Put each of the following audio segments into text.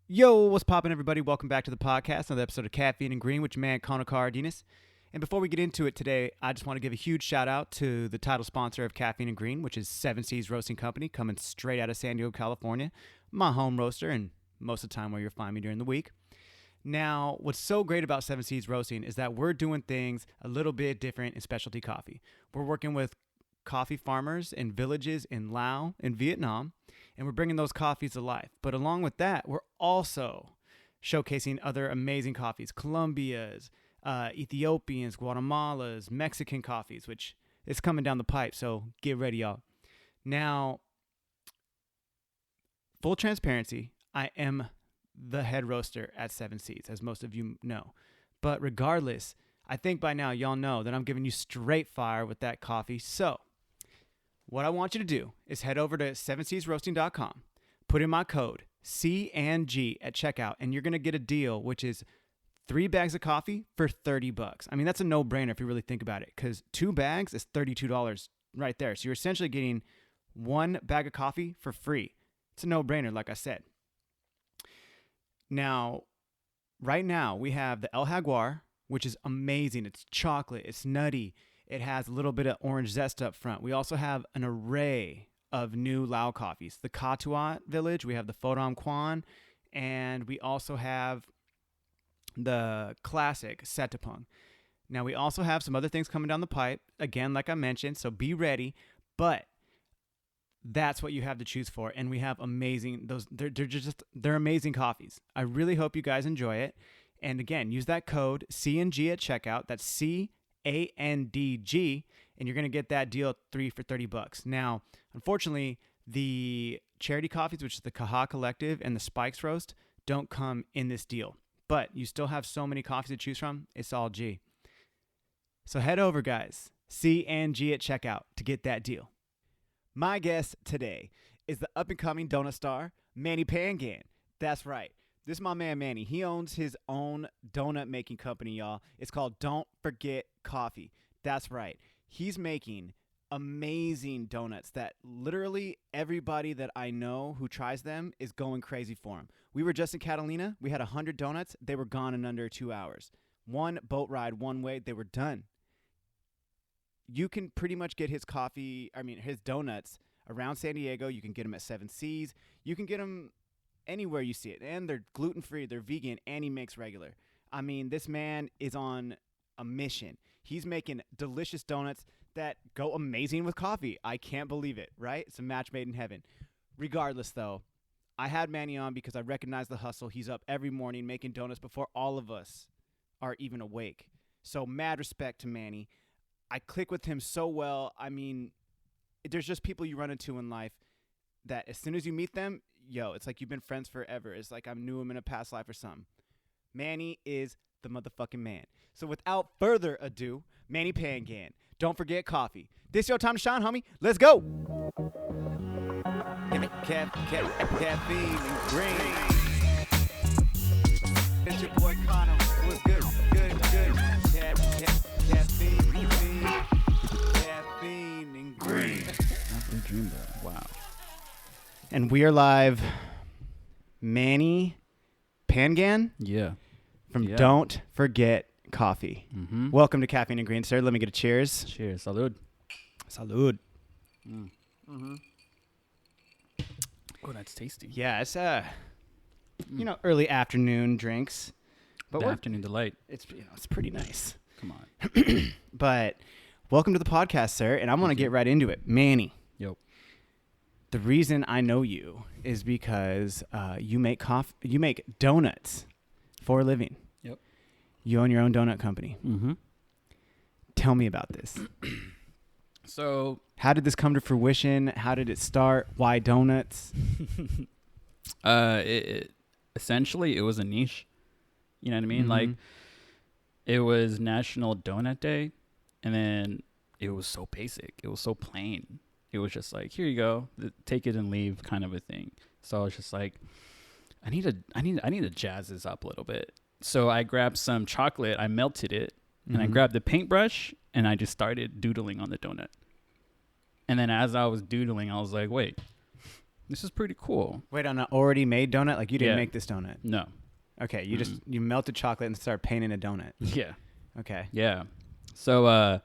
Yo, what's poppin', everybody? Welcome back to the podcast, another episode of Caffeine and Green with your man, Connor Cardenas. And before we get into it today, I just want to give a huge shout out to the title sponsor of Caffeine and Green, which is 7 Seas Roasting Company, coming straight out of San Diego, California. My home roaster, and most of the time where you'll find me during the week. Now, what's so great about 7 Seas Roasting is that we're doing things a little bit different in specialty coffee. We're working with coffee farmers in villages in Laos and Vietnam, and we're bringing those coffees to life. But along with that, we're also showcasing other amazing coffees, Colombia's, Ethiopians, Guatemala's, Mexican coffees, which is coming down the pipe, so get ready, y'all. Now, full transparency, I am the head roaster at 7 Seas, as most of you know. But regardless, I think by now y'all know that I'm giving you straight fire with that coffee. So what I want you to do is head over to 7seasroasting.com, put in my code C&G at checkout, and you're going to get a deal, which is 3 bags of coffee for $30. I mean, that's a no-brainer if you really think about it, because 2 bags is $32 right there. So you're essentially getting 1 bag of coffee for free. It's a no-brainer, like I said. Now, right now, we have the El Jaguar, which is amazing. It's chocolate. It's nutty. It has a little bit of orange zest up front. We also have an array of new Lao coffees. The Katuat Village, we have the Phodom Kwan, and we also have the classic Setapung. Now, we also have some other things coming down the pipe, again, like I mentioned, so be ready, but that's what you have to choose for, and we have amazing, they're amazing coffees. I really hope you guys enjoy it, and again, use that code C&G at checkout. That's CANDG, and you're going to get that deal 3 for $30. Now, unfortunately, the charity coffees, which is the Kaha Collective and the Spikes Roast, don't come in this deal. But you still have so many coffees to choose from, it's all G. So head over, guys, C&G at checkout to get that deal. My guest today is the up-and-coming donut star, Manny Pangan. That's right. This is my man, Manny. He owns his own donut-making company, y'all. It's called Doughn't Forget Coffee. That's right. He's making amazing donuts that literally everybody that I know who tries them is going crazy for them. We were just in Catalina. We had 100 donuts. They were gone in under 2 hours. 1 boat ride, 1 way, they were done. You can pretty much get his donuts around San Diego. You can get them at 7 Seas. You can get them anywhere you see it. And they're gluten-free, they're vegan, and he makes regular. I mean, this man is on a mission. He's making delicious donuts that go amazing with coffee. I can't believe it, right? It's a match made in heaven. Regardless, though, I had Manny on because I recognize the hustle. He's up every morning making donuts before all of us are even awake. So mad respect to Manny. I click with him so well. I mean, there's just people you run into in life that as soon as you meet them, it's like you've been friends forever. It's like I knew him in a past life or something. Manny is the motherfucking man. So without further ado, Manny Pangan, Don't Forget Coffee. This your time to shine, homie. Let's go. Caffeine and Green. It's your boy Connor. What's good? Good. Caffeine and Green. Wow. And we are live. Manny Pangan? Yeah. From Don't Forget Coffee. Mm-hmm. Welcome to Caffeine and Green, sir. Let me get a cheers. Cheers. Salud. Salud. Mm-hmm. Oh, that's tasty. Yeah, it's early afternoon drinks. But afternoon delight. It's pretty nice. Come on. But welcome to the podcast, sir. And I'm going to get right into it. Manny. Yo. The reason I know you is because you make donuts for a living. Yep. You own your own donut company. Mm-hmm. Tell me about this. So, how did this come to fruition? How did it start? Why donuts? Essentially, it was a niche. You know what I mean? Mm-hmm. Like, it was National Donut Day, and then it was so basic. It was so plain. It was just like, here you go, take it and leave kind of a thing. So I was just like, I need to jazz this up a little bit. So I grabbed some chocolate, I melted it, and I grabbed the paintbrush, and I just started doodling on the donut. And then as I was doodling, I was like, wait, this is pretty cool. Wait, on an already made donut? Like you didn't Yeah. make this donut? No. Okay, you just you melted chocolate and started painting a donut. Yeah. Okay. Yeah. So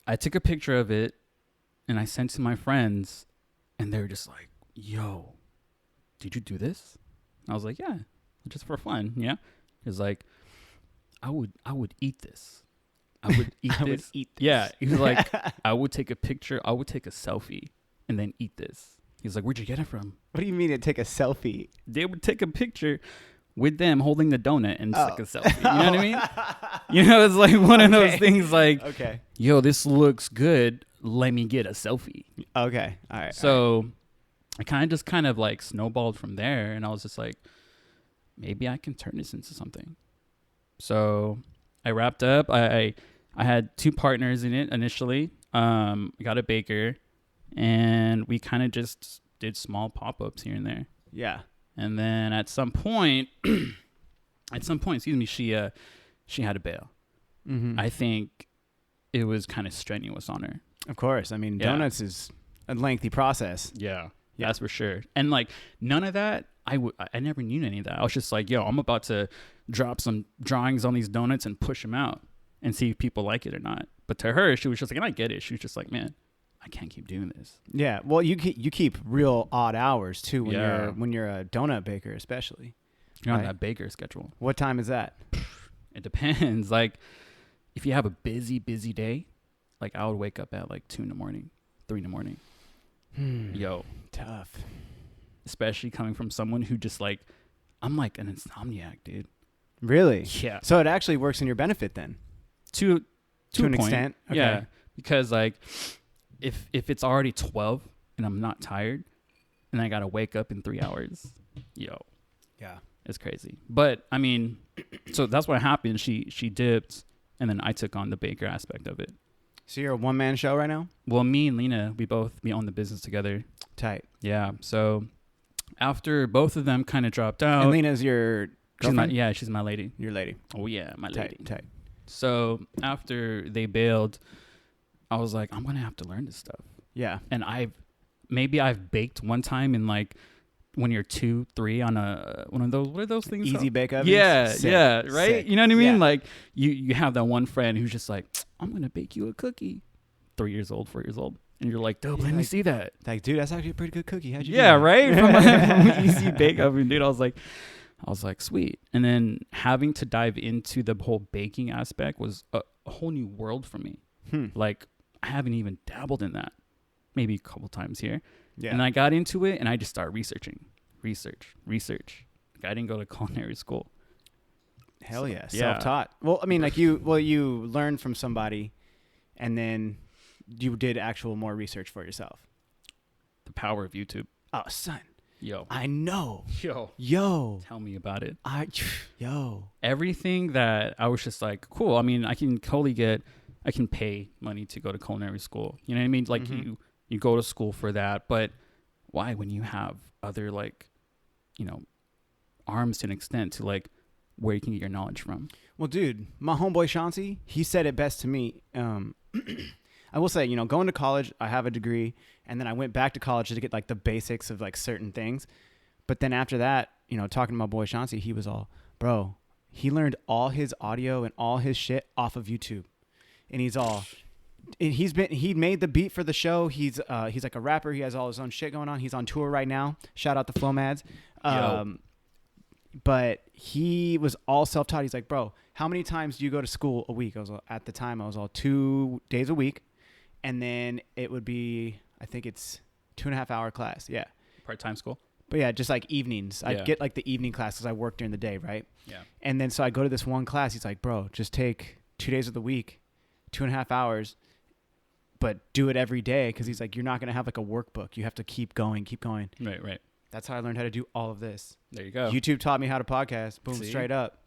I took a picture of it and I sent to my friends and they were just like, yo, did you do this? I was like, yeah, just for fun. Yeah. He was like, I would eat this. I would eat this. I would eat this. Yeah. He was like, I would take a picture. I would take a selfie and then eat this. He's like, where'd you get it from? What do you mean to take a selfie? They would take a picture with them holding the donut and just like a selfie. You know what I mean? You know, it's like one of those things like, okay, yo, this looks good. Let me get a selfie. okay, all right. So I kind of like snowballed from there. And I was just like, maybe I can turn this into something. So I wrapped up. I had 2 partners in it initially. We got a baker and we kind of just did small pop-ups here and there. Yeah. And then at some point, excuse me, she had to bail. Mm-hmm. I think it was kind of strenuous on her. Of course. I mean, Yeah. donuts is a lengthy process. Yeah, that's for sure. And like none of that, I never knew any of that. I was just like, yo, I'm about to drop some drawings on these donuts and push them out and see if people like it or not. But to her, she was just like, and I get it. She was just like, man, I can't keep doing this. Yeah. Well, you keep real odd hours too Yeah. when you're a donut baker, especially. You're on Right. that baker schedule. What time is that? It depends. Like if you have a busy day, like I would wake up at like 2 in the morning, 3 in the morning. Yo, Tough. especially coming from someone who just like, I'm like an insomniac, dude. Really? Yeah. So it actually works in your benefit then. To To a an point. extent. Okay. Yeah. Because like if it's already 12 and I'm not tired and I got to wake up in 3 hours, yo, Yeah. it's crazy. But I mean, so that's what happened. She dipped and then I took on the baker aspect of it. So you're a one-man show right now? Well, me and Lena, we own the business together. Tight. Yeah. So after both of them kind of dropped out, And Lena's your girlfriend? she's my lady. Your lady. Oh yeah, my lady. Tight. So after they bailed, I was like, I'm gonna have to learn this stuff. Yeah. And I've baked one time in like when you're 2, 3 on a one of those, what are those things Easy called? bake ovens? Yeah, Sick. yeah, right. Sick. You know what I mean? Yeah. Like you have that one friend who's just like, I'm gonna bake you a cookie. 3 years old, 4 years old, and you're like, dope. Let me like- see that. Like, dude, that's actually a pretty good cookie. How'd you do Yeah, that? right. From an easy bake oven, dude. I was like, sweet. And then having to dive into the whole baking aspect was a whole new world for me. Like I haven't even dabbled in that. Maybe a couple times here. Yeah. And I got into it and I just started researching. Research. Like I didn't go to culinary school. Hell yeah. Yeah. Self-taught. Well, I mean, like you learned from somebody and then you did actual more research for yourself. The power of YouTube. Oh, son. Yo. I know. Yo. Tell me about it. Yo. Everything that I was just like, cool. I mean, I can pay money to go to culinary school. You know what I mean? Like you go to school for that, but why when you have other like, you know, arms to an extent to like where you can get your knowledge from? Well, dude, my homeboy Chauncey, he said it best to me. I will say, going to college, I have a degree, and then I went back to college to get like the basics of like certain things. But then after that, talking to my boy Chauncey, he was all, bro, he learned all his audio and all his shit off of YouTube. And he made the beat for the show. He's like a rapper. He has all his own shit going on. He's on tour right now. Shout out to Flow Mads. But he was all self-taught. He's like, bro, how many times do you go to school a week? At the time I was all 2 days a week. And then it would be, I think it's 2.5 hour class. Yeah. Part-time school? But yeah, just like evenings. Yeah. I'd get like the evening class because I work during the day, right? Yeah. And then so I go to this one class. He's like, bro, just take 2 days of the week, 2.5 hours, but do it every day. Because he's like, you're not going to have like a workbook. You have to keep going. Right. That's how I learned how to do all of this. There you go. YouTube taught me how to podcast. Boom, See? straight up.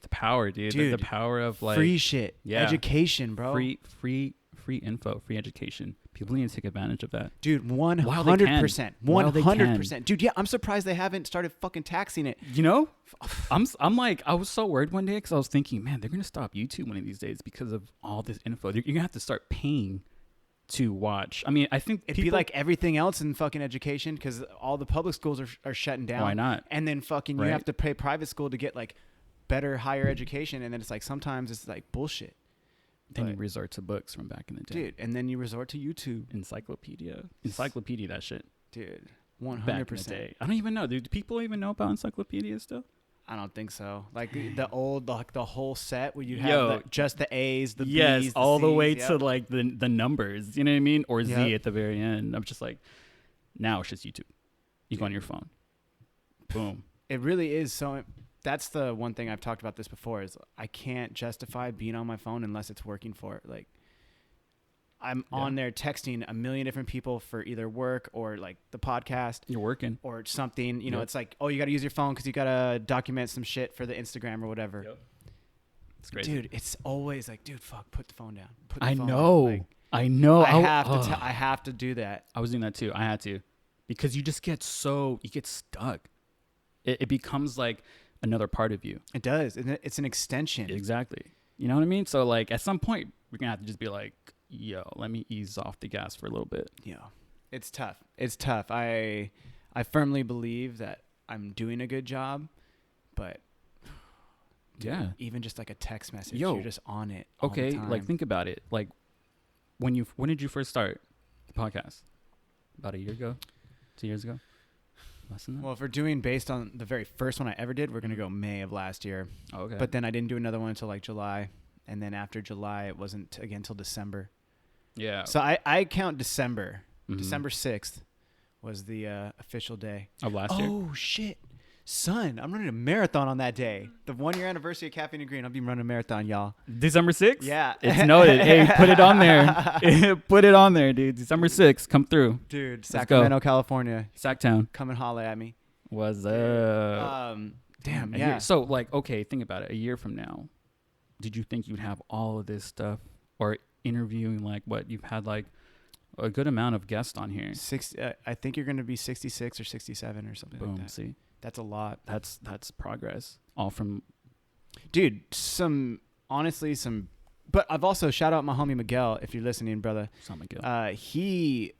The power, dude. Dude, The power of like free shit. Yeah. Education, bro. Free info, free education. People need to take advantage of that. Dude, 100%. While they can. 100%. Dude, yeah, I'm surprised they haven't started fucking taxing it. You know, I'm like, I was so worried one day because I was thinking, man, they're going to stop YouTube one of these days because of all this info. You're going to have to start paying to watch. I mean, I think it'd be like everything else in fucking education, because all the public schools are shutting down. Why not? And then fucking you Right. have to pay private school to get like better, higher education. And then it's like sometimes it's like bullshit. Then you But- resort to books from back in the day. Dude, and then you resort to YouTube. Encyclopedia that shit. Dude, Back in the 100%. day. I don't even know. Do people even know about encyclopedias still? I don't think so. Like the old, like the whole set where you have Yo. just the A's, the Yes, B's, all the C's, way yep. to like the numbers. You know what I mean? Or Z Yep. at the very end. I'm just like, now it's just YouTube. You go on your phone. Boom. It really is. So that's the one thing I've talked about this before is I can't justify being on my phone unless it's working for it. Like I'm Yeah. on there texting a million different people for either work or like the podcast You're working. or something. You know, Yep. it's like, oh, you got to use your phone because you got to document some shit for the Instagram or whatever. It's crazy. Dude, it's always like, dude, fuck, put the phone down. Put the I phone know. Down. Like, I know. I have to do that. I was doing that too. I had to, because you just get you get stuck. It becomes like another part of you. It does. It's an extension. Exactly. You know what I mean? So like at some point we're gonna have to just be like, yo, let me ease off the gas for a little bit. Yeah, it's tough. It's tough. I firmly believe that I'm doing a good job, but dude, Yeah. even just like a text message, Yo. you're just on it. All the Okay, time. like think about it. Like when did you first start the podcast? About a year ago? 2 years ago? Less than that? Well, if we're doing based on the very first one I ever did, we're gonna go May of last year. Oh, okay. But then I didn't do another one until like July, and then after July, it wasn't again until December. yeah. So I count December. Mhm. December 6th was the official day. Of last year. Oh shit, son! I'm running a marathon on that day. The 1 year anniversary of Caffeine and Green. I'll be running a marathon, y'all. December 6th? Yeah, It's noted. Hey, put it on there. Put it on there, dude. December 6th. Come through. dude. go. Sacramento, California. Sacktown. Come and holla at me. What's up? Damn. A Yeah. year- So, like, okay, think about it. A year from now, did you think you'd have all of this stuff, or interviewing like what you've had, like a good amount of guests on here? I think you're gonna be 66 or 67 or something Boom. like that. See, That's a lot, that's progress. All from dude. Honestly, But I've also shout out my homie Miguel if you're listening, brother. something good. He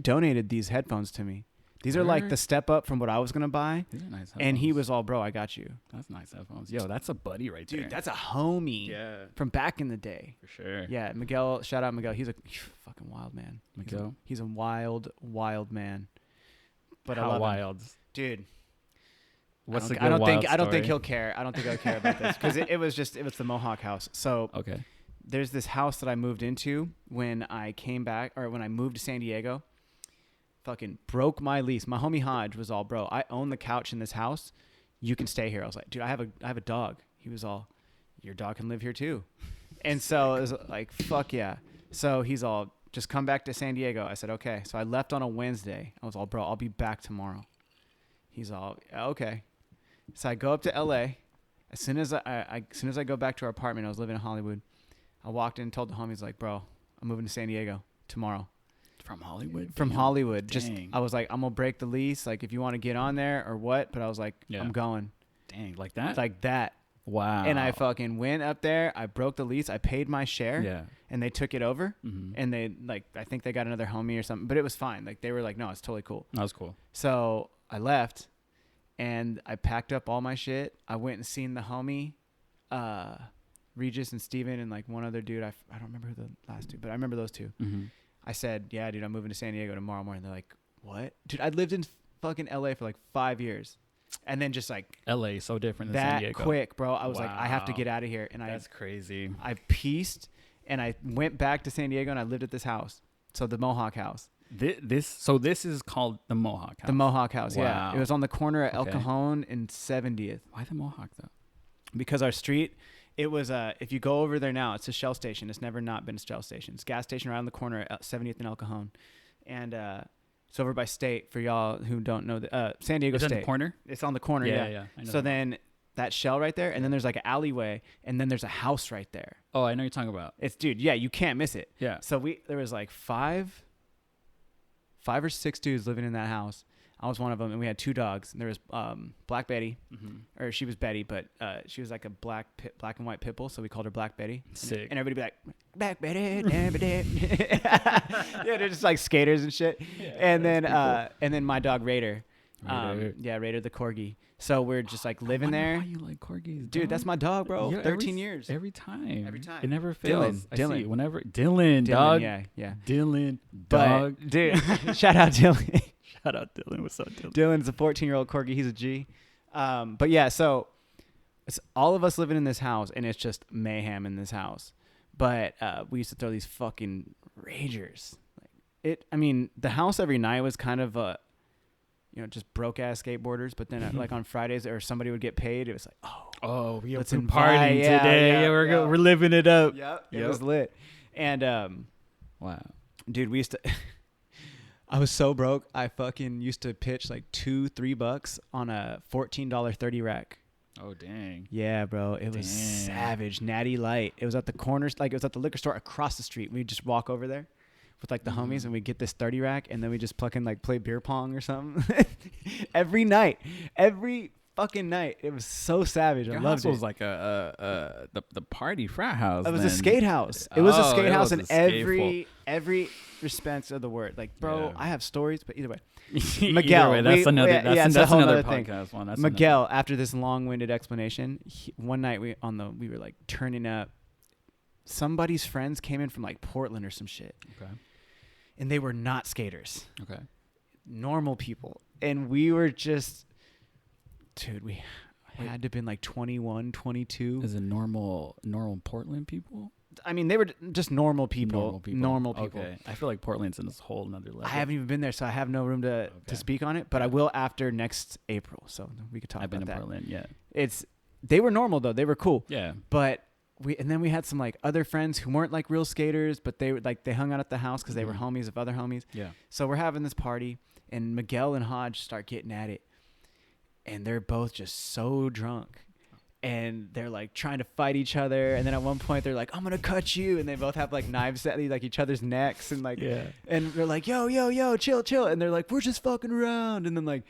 donated these headphones to me. These are like Word? the step up from what I was gonna buy. These are nice. And he headphones. was all, bro, I got you. That's nice headphones. Yo, that's a buddy right there. Dude, that's a homie yeah, from back in the day. for sure. Yeah, Miguel, shout out Miguel. He's a fucking wild man. Miguel, He's a wild, wild man. But I how love him. wild? Dude. What's the good I don't wild think story? he'll care. I don't think he'll care about this because it was the Mohawk house. So Okay. there's this house that I moved into when I came back, or when I moved to San Diego. Fucking broke my lease. My homie Hodge was all, bro, I own the couch in this house. You can stay here. I was like, dude, I have a dog. He was all, your dog can live here too. And so it was like, fuck yeah. So he's all, just come back to San Diego. I said, okay. So I left on a Wednesday. I was all, bro, I'll be back tomorrow. He's all, okay. So I go up to LA. As soon as I go back to our apartment, I was living in Hollywood. I walked in and told the homies, like, bro, I'm moving to San Diego tomorrow. From Hollywood. From Damn. Hollywood. Just, Dang. I was like, I'm gonna break the lease. Like, if you want to get on there or what. But I was like, Yeah. I'm going. Dang, like that. Like that. wow. And I fucking went up there. I broke the lease. I paid my share. Yeah. And they took it over. Mm-hmm. And they, like, I think they got another homie or something. But it was fine. Like, they were like, no, it's totally cool. That was cool. So I left. And I packed up all my shit. I went and seen the homie, Regis and Steven, and like one other dude. I don't remember who the last two, but I remember those two. Mm-hmm. I said, yeah, dude, I'm moving to San Diego tomorrow morning. They're like, what? Dude, I lived in fucking LA for like 5 years. And then just like LA is so different than San that Diego. quick, bro. I was like, I have to Wow. get out of here. And That's crazy. I pieced and I went back to San Diego and I lived at this house. So the Mohawk house. This is called the Mohawk House. The Mohawk house, yeah. Wow. It was on the corner of El Okay. Cajon and 70th. Why the Mohawk though? Because our street, it was if you go over there now, it's a Shell station. It's never not been a Shell station. It's a gas station around the corner at 70th and El Cajon. And it's over by State for y'all who don't know. San Diego Is it State. in the corner? It's on the corner, yeah. I know So that. then that Shell right there, and then there's like an alleyway, and then there's a house right there. Oh, I know you're talking about. It's, dude, yeah, you can't miss it. Yeah. So there was like five or six dudes living in that house. I was one of them, and we had two dogs. And there was Black Betty, Mm-hmm. or she was Betty, but she was like a black and white pit bull, so we called her Black Betty. Sick. And everybody be like, back, baby. Yeah, they're just like skaters and shit. Yeah, and then cool. and then my dog Raider. Raider. Raider the corgi. So we're just like living there. Why you like corgis, Dude, dog? that's my dog, bro. Yeah, 13 years. Every time. Every time. It never fails. Dylan. I see. Whenever Dylan, dog. Yeah. Dylan, But, dog. dude, shout out Dylan. Shout out Dylan. What's up, Dylan? Dylan's a 14-year-old corgi. He's a G. But yeah, so it's all of us living in this house, and it's just mayhem in this house. But we used to throw these fucking ragers. The house every night was kind of just broke ass skateboarders. But then like on Fridays, or somebody would get paid. It was like, We're let's partying invite- today. yeah, We're living it up. It was lit. And Wow. dude, we used to. I was so broke. I fucking used to pitch like $2-3 on a $14 30 rack. Oh dang. Yeah, bro. It was savage. Natty Light. It was at the corners, like it was at the liquor store across the street. We'd just walk over there with like the homies, and we'd get this 30 rack, and then we just fucking like play beer pong or something. Every night. Every fucking night. It was so savage. Your I loved house it. was like the party frat house. It was then. a skate house. It was a skate it house was in a every respect of the word. Like, bro, Yeah. I have stories, but either way. Either Miguel, way, that's another. That's a whole another nother thing. podcast one. That's Miguel, after this long-winded explanation, one night we were like turning up. Somebody's friends came in from like Portland or some shit, Okay. and they were not skaters, Okay. normal people, and we were just, dude, we had to have been like 21, 22. Is it normal Portland people? I mean, they were just normal people. Okay. I feel like Portland's in this whole another level. I haven't even been there, so I have no room to speak on it. But I will after next April, so we could talk I've about been that. in Portland. Yeah. They were normal though; they were cool. Yeah. But then we had some like other friends who weren't like real skaters, but they hung out at the house because they were homies of other homies. Yeah. So we're having this party, and Miguel and Hodge start getting at it, and they're both just so drunk. And they're like trying to fight each other, and then at one point they're like, "I'm gonna cut you," and they both have like knives at like each other's necks, and like, and they're like, "Yo, chill," and they're like, "We're just fucking around," and then like,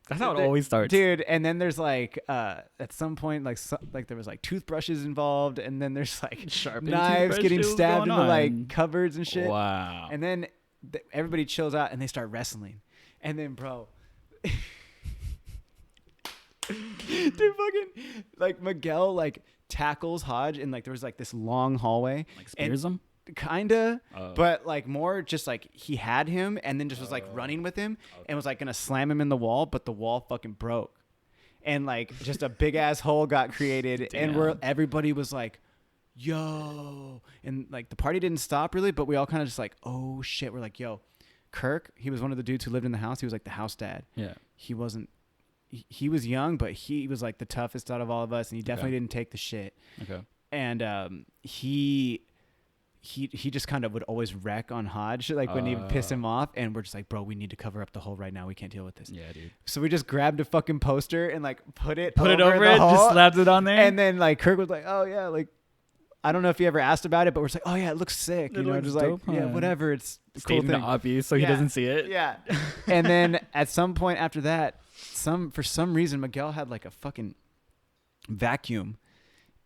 that's how it always starts, dude. And then there's like, at some point, like there was like toothbrushes involved, and then there's like Sharpened knives getting toothbrushes stabbed into going like on. cupboards and shit. Wow. And then everybody chills out, and they start wrestling, and then bro. Dude, fucking like Miguel like tackles Hodge, and like there was like this long hallway, Like spears him? kinda, but like more just like he had him, and then just was like running with him, and was like gonna slam him in the wall, but the wall fucking broke, and like just a big ass hole got created, and everybody was like, "Yo," and like the party didn't stop really, but we all kind of just like, "Oh shit," we're like, "Yo," Kirk, he was one of the dudes who lived in the house. He was like the house dad. Yeah. He wasn't. He was young, but he was like the toughest out of all of us, and he definitely didn't take the shit. Okay. And he just kind of would always wreck on Hodge, like when he would piss him off, and we're just like, bro, we need to cover up the hole right now. We can't deal with this. Yeah, dude. So we just grabbed a fucking poster and like put it over the it, hole, just slapped it on there. and then like Kirk was like, oh yeah, like I don't know if he ever asked about it, but we're just like, oh yeah, it looks sick, It you know, looks just dope, like yeah, huh? whatever, it's a cool Stating the thing. obvious so he Yeah. doesn't see it. Yeah. And then at some point after that, for some reason, Miguel had like a fucking vacuum,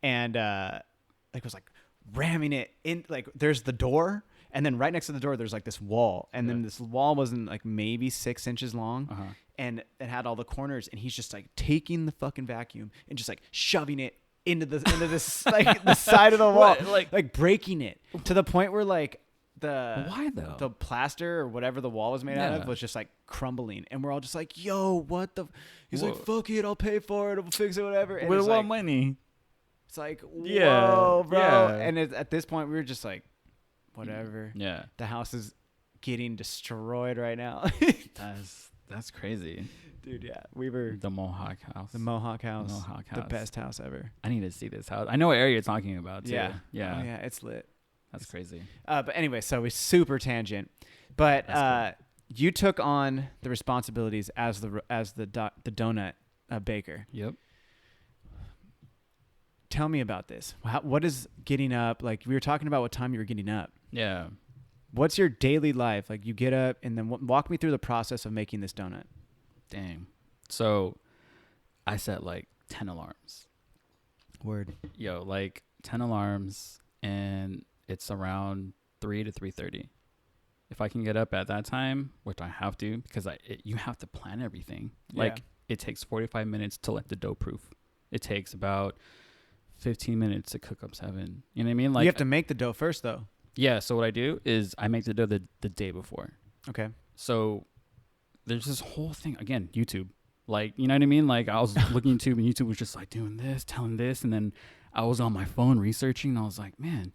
and like was like ramming it in. Like there's the door, and then right next to the door there's like this wall, and then this wall wasn't like maybe 6 inches long, and it had all the corners, and he's just like taking the fucking vacuum and just like shoving it into this like the side of the wall, What? like breaking it to the point where like Why though? the plaster or whatever the wall was made out of was just like crumbling, and we're all just like, yo, what the he's like, fuck it, I'll pay for it, I'll fix it, whatever. And With it's what like, money? it's like, whoa, Yeah, bro. yeah. And at this point we were just like, whatever. Yeah. The house is getting destroyed right now. That's crazy. Dude, yeah. We were The Mohawk house. the Mohawk house. Mohawk The house. best house ever. I need to see this house. I know what area you're talking about too. Yeah. Yeah. Oh, yeah, it's lit. That's crazy. But anyway, so we super tangent. But you took on the responsibilities as the donut baker. Yep. Tell me about this. What is getting up? Like we were talking about what time you were getting up. Yeah. What's your daily life? Like you get up and then walk me through the process of making this donut. Dang. So I set like 10 alarms. Word. Yo, like 10 alarms, and it's around 3 to 3:30. If I can get up at that time, which I have to, because you have to plan everything. Like it takes 45 minutes to let the dough proof. It takes about 15 minutes to cook up 7. You know what I mean? Like you have to make the dough first, though. Yeah. So what I do is I make the dough the day before. Okay. So there's this whole thing again, YouTube. Like, you know what I mean? Like I was looking YouTube and YouTube was just like doing this, telling this, and then I was on my phone researching. And I was like, man.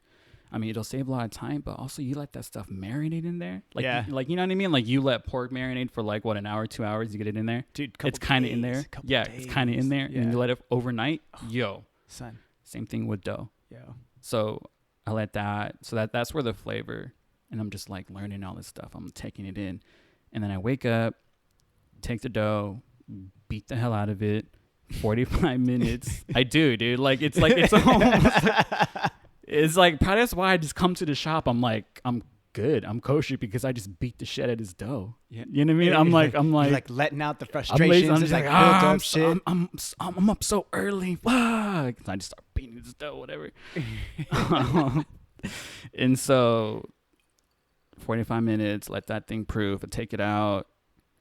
I mean, it'll save a lot of time, but also you let that stuff marinate in there. Like, like you know what I mean? Like you let pork marinate for like what, an hour, 2 hours, you get it in there. Dude, it's kind of in there. Yeah, it's kind of in there, and then you let it overnight. Son. Same thing with dough. Yo. So I let that. So that's where the flavor, and I'm just like learning all this stuff. I'm taking it in, and then I wake up, take the dough, beat the hell out of it. 45 minutes. I do, dude. Like it's almost. It's like probably that's why I just come to the shop. I'm like, I'm good. I'm kosher because I just beat the shit out of his dough. Yeah. You know what I mean? I'm like letting out the frustrations. I'm just like, I'm up so early. Fuck. And I just start beating this dough, whatever. And so 45 minutes, let that thing proof. I take it out.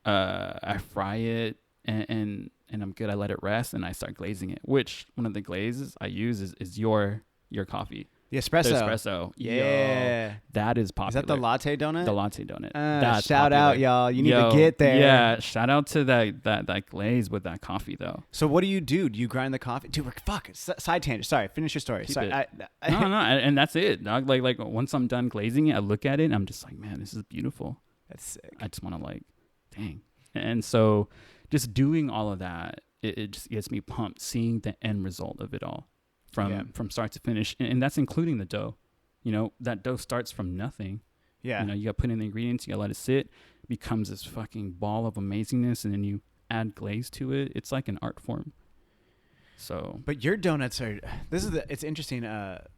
I fry it and I'm good. I let it rest and I start glazing it, which one of the glazes I use is your coffee. The espresso. The espresso. Yeah. Yo, that is popular. Is that the latte donut? The latte donut. That's shout popular. Out, y'all. You need to get there. Yeah. Shout out to that glaze with that coffee, though. So what do? Do you grind the coffee? Dude, fuck. Side tangent. Sorry. Finish your story. Sorry. No. And that's it, dog. Like once I'm done glazing it, I look at it and I'm just like, man, this is beautiful. That's sick. I just want to like, dang. And so just doing all of that, it just gets me pumped, seeing the end result of it all. From start to finish, and that's including the dough. You know, that dough starts from nothing. Yeah. You know, you got to put in the ingredients, you got to let it sit, becomes this fucking ball of amazingness, and then you add glaze to it. It's like an art form. So. But your donuts are. It's interesting.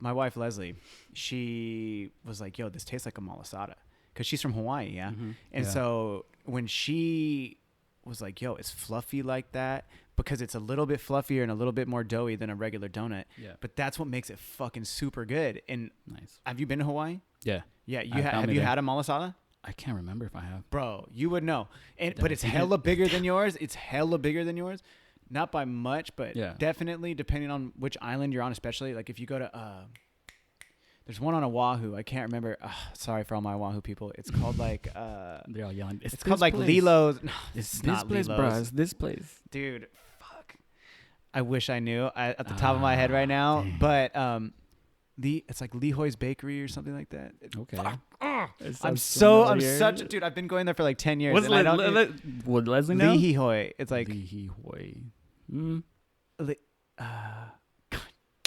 My wife Leslie, she was like, "Yo, this tastes like a malasada," because she's from Hawaii, yeah. Mm-hmm. And so when she was like, "Yo, it's fluffy like that." Because it's a little bit fluffier and a little bit more doughy than a regular donut. Yeah. But that's what makes it fucking super good. And nice. Have you been to Hawaii? Yeah. Yeah. Have you had a malasada? I can't remember if I have. Bro, you would know. But it's hella bigger than yours. It's hella bigger than yours. Not by much, but definitely depending on which island you're on, especially. Like if you go to there's one on Oahu. I can't remember. Sorry for all my Oahu people. It's called like they're all yelling. It's called like Lilo's. No, it's not this place, bro. It's this place. Dude, fuck. I wish I knew at the top of my head right now. Dang. But it's like Lihoy's Bakery or something like that. Okay. I'm such a dude. I've been going there for like 10 years. Would Leslie know? Lihihoy. It's like Lihihoy.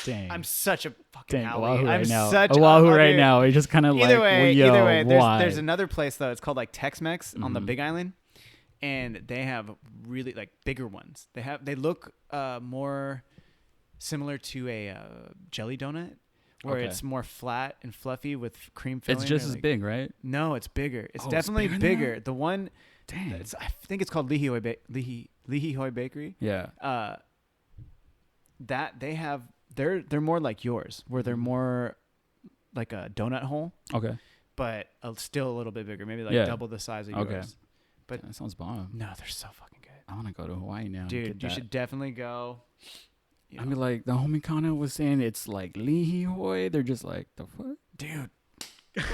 Dang. I'm such a fucking Oahu right now. Oahu right now. It's just kind of like, either way. There's another place though. It's called like Tex-Mex on the Big Island, and they have really like bigger ones. They look more similar to a jelly donut, where it's more flat and fluffy with cream filling. It's just as big, right? No, it's bigger. It's definitely bigger. The one, I think it's called Lihihoy Bakery. Yeah. That they have. They're more like yours, where they're more like a donut hole. Okay. But still a little bit bigger, maybe like double the size of yours. Okay. But that sounds bomb. No, they're so fucking good. I want to go to Hawaii now. Dude, you should definitely go. I mean, like the homie Kana was saying, it's like Lihihoy. They're just like, the fuck, dude.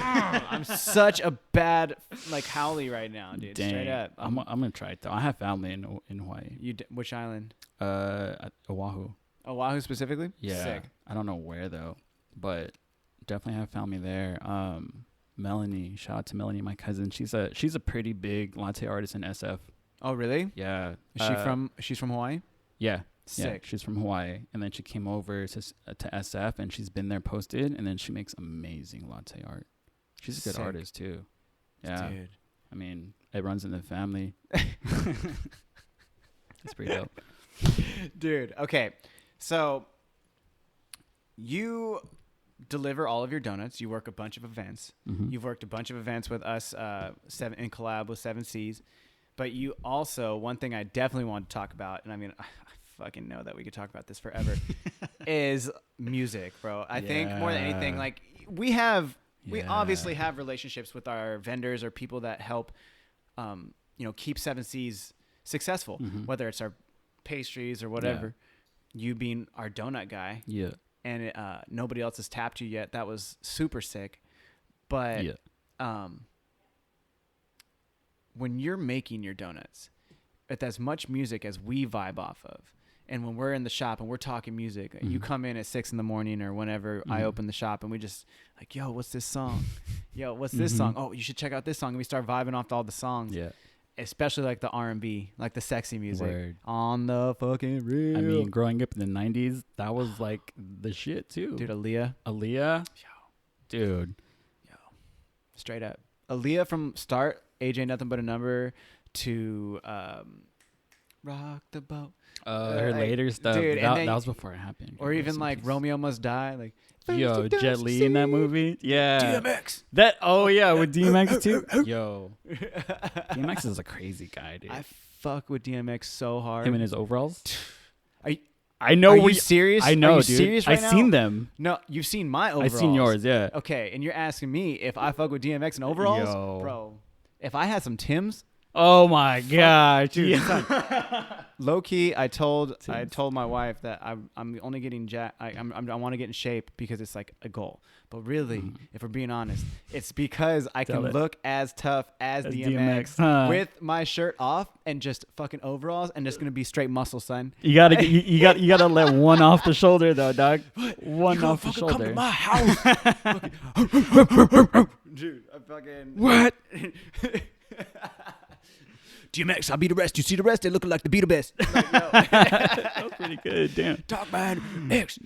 I'm such a bad like Howley right now, dude. Dang. Straight up. I'm gonna try it though. I have family in Hawaii. Which island? At Oahu. Oahu specifically? Yeah. Sick. I don't know where though, but definitely have family there. Melanie, shout out to Melanie, my cousin. She's a pretty big latte artist in SF. Oh really? Yeah. Is she's from Hawaii? Yeah. Sick. Yeah, she's from Hawaii, and then she came over to SF, and she's been there posted, and then she makes amazing latte art. She's a good artist too. Yeah. Dude. I mean, it runs in the family. It's pretty dope. Dude, okay. So you deliver all of your donuts. You work a bunch of events. Mm-hmm. You've worked a bunch of events with us, in collab with 7 C's. But you also, one thing I definitely want to talk about, and I mean, I fucking know that we could talk about this forever, is music, bro. I think more than anything, like we obviously have relationships with our vendors or people that help, keep Seven Seas successful, whether it's our pastries or whatever. You being our donut guy. Yeah. And nobody else has tapped you yet. That was super sick. But when you're making your donuts with as much music as we vibe off of, and when we're in the shop and we're talking music, you come in at 6 a.m. or whenever I open the shop, and we just like, yo, what's this song? Yo, what's this song? Oh, you should check out this song. And we start vibing off to all the songs. Yeah. Especially like the R&B, like the sexy music. Word. On the fucking real. I mean, growing up in the 90s, that was like the shit too. Dude, Aaliyah. Yo. Dude. Yo. Straight up. Aaliyah from start, Age Ain't Nothing But a Number, to Rock the Boat. Her later stuff. Dude, that was before it happened. Or even like Romeo Must Die. Like, yo, Jet Li in that movie. Yeah. DMX. With DMX too. Yo. DMX is a crazy guy, dude. I fuck with DMX so hard. Him in his overalls. I know. Are you serious? I know, Are you dude. Serious right I've seen them. No, you've seen my overalls. I've seen yours, yeah. Okay, and you're asking me if I fuck with DMX in overalls? Yo. Bro, if I had some Timbs. Oh my god, dude. Yeah. Low key, I told my wife that I'm only getting I want to get in shape because it's like a goal. But really, if we're being honest, it's because I can look as tough as DMX with my shirt off and just fucking overalls and just gonna be straight muscle, son. You gotta let one off the shoulder though, dog. One off the shoulder. Come to my house, dude. I fucking what? DMX, I'll be the rest. You see the rest? They looking like the be the best. Like, that was pretty good. Damn. Talk man, X.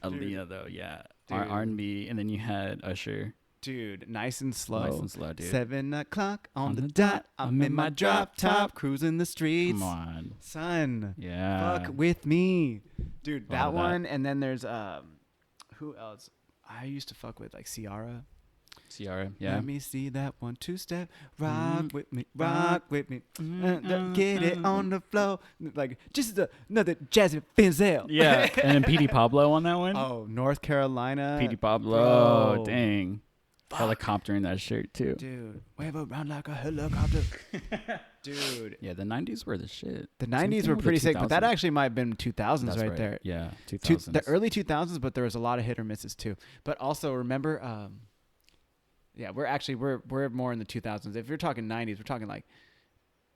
Aaliyah though, yeah. R&B, and then you had Usher. Dude, nice and slow. Nice and slow, dude. 7 o'clock on the dot. I'm in my drop top, cruising the streets. Come on, son. Yeah. Fuck with me, dude. That one, and then there's who else? I used to fuck with like Ciara, yeah. Let me see that 1 2 step. Rock with me, rock with me. Get it on the floor, like just another Jazzy Finzel. Yeah, and then Petey Pablo on that one. Oh, North Carolina. Petey Pablo, bro. Dang. Fuck. Helicopter in that shirt too. Dude, wave around like a helicopter. Dude. Yeah, the 90s were the shit. The 90s were pretty sick, but that actually might have been 2000s right there. Yeah, 2000s. The early 2000s, but there was a lot of hit or misses too. But also remember, yeah, we're more in the 2000s. If you're talking 90s, we're talking like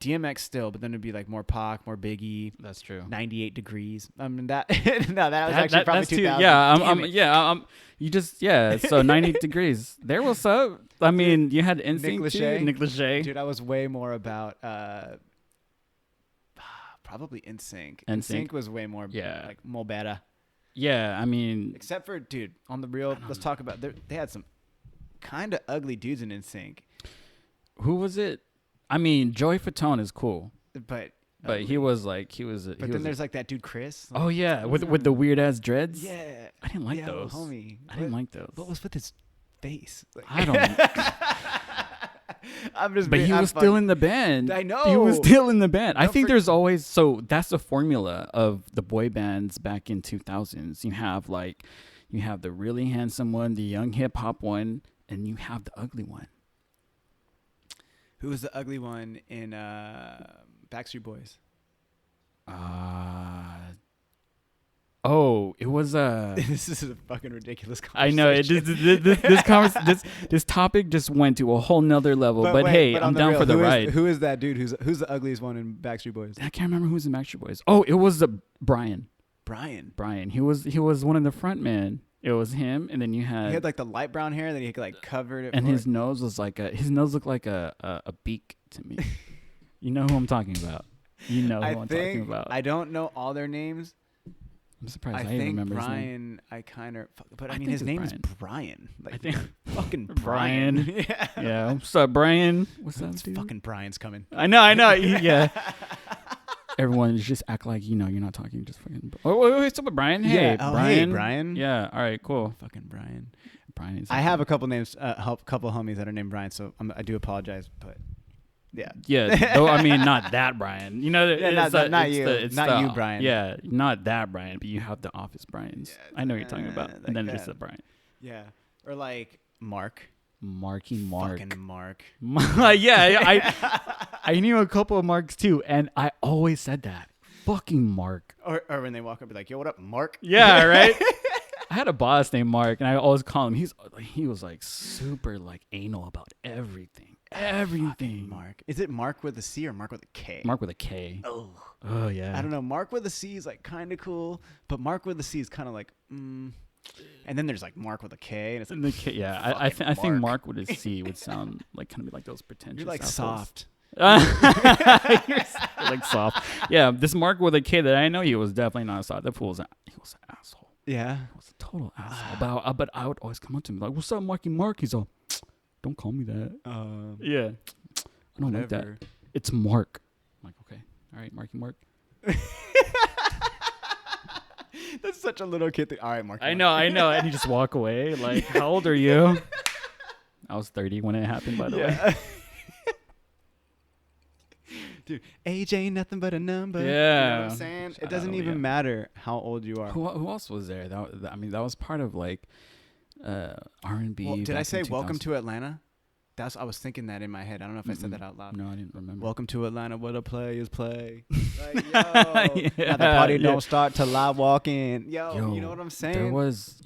DMX still, but then it'd be like more Pac, more Biggie. That's true. 98 Degrees. I mean that. No, that was actually probably 2000. Yeah, So 90 Degrees. There was up. I mean, you had NSYNC too. Nick Lachey. Dude, I was way more about probably NSYNC. NSYNC was way more like more better. Yeah, I mean, except for dude, on the real, let's talk about they had some kind of ugly dudes in NSYNC. Who was it? I mean, Joey Fatone is cool, but he was. But then there's like that dude Chris. Like, oh yeah, with the weird ass dreads. Yeah, I didn't like those. Homie, I didn't like those. What was with his face? Like, I don't know. I'm just. But he was still in the band. I know he was still in the band. I think there's always that's the formula of the boy bands back in 2000s. You have the really handsome one, the young hip hop one, and you have the ugly one. Who was the ugly one in Backstreet Boys? It was This is a fucking ridiculous conversation. I know this topic just went to a whole nother level. But hey, I'm down for the ride. Who is that dude? Who's the ugliest one in Backstreet Boys? I can't remember who's in Backstreet Boys. Oh, it was Brian. Brian. He was one of the front men. It was him, and then he had like the light brown hair, and then he like covered it. And his nose was his nose looked like a beak to me. You know who I'm talking about. You know who I'm talking about. I don't know all their names. I'm surprised I even remember Brian, his name. I kind of, but I mean his name is Brian. Like, I think fucking Brian. Yeah. What's up, Brian? What's up, dude? Fucking Brian's coming. I know. Yeah. Everyone just act like you're not talking. Just fucking. Wait, what's up with Brian? Hey, Brian. Hey, Brian. Yeah. All right. Cool. Fucking Brian. Brian. I have a couple names, couple homies that are named Brian, so I do apologize, but yeah. Yeah. Though I mean, not that Brian. You know, not you, Brian. Yeah, not that Brian, but you have the office Brians. Yeah, I know what you're talking about, and then that. there's the Brian. Yeah. Or like Mark. Marky Mark. Fucking Mark. Yeah, I knew a couple of Marks too, and I always said that. Fucking Mark. Or when they walk up, be like, yo, what up, Mark? Yeah, right? I had a boss named Mark, and I always call him. He was like super like anal about everything. Everything. Mark. Is it Mark with a C or Mark with a K? Mark with a K. Oh yeah. I don't know. Mark with a C is like kind of cool, but Mark with a C is kind of like, And then there's like Mark with a K, and it's like, the K, yeah. I think Mark with a C would sound like kind of like those pretentious. You're like assholes. soft. You're like soft. Yeah, this Mark with a K that I know, he was definitely not soft. That fool was he was an asshole. Yeah. He was a total asshole. But I would always come up to him like, "What's up, Marky Mark?" He's all, "Don't call me that." Yeah. I don't like that. It's Mark. I'm like, okay, all right, Marky Mark. That's such a little kid thing. All right, Mark. I know. And you just walk away. Like, how old are you? I was 30 when it happened, by the way. Dude, age ain't nothing but a number. Yeah. You know what I'm saying? It doesn't even matter how old you are. Who else was there? That was part of like R&B. Well, did I say Welcome to Atlanta? I was thinking that in my head. I don't know if I said that out loud. No, I didn't remember. Welcome to Atlanta, what a play is play. Like, yo, now the party don't start till I walk in. Yo, you know what I'm saying? There was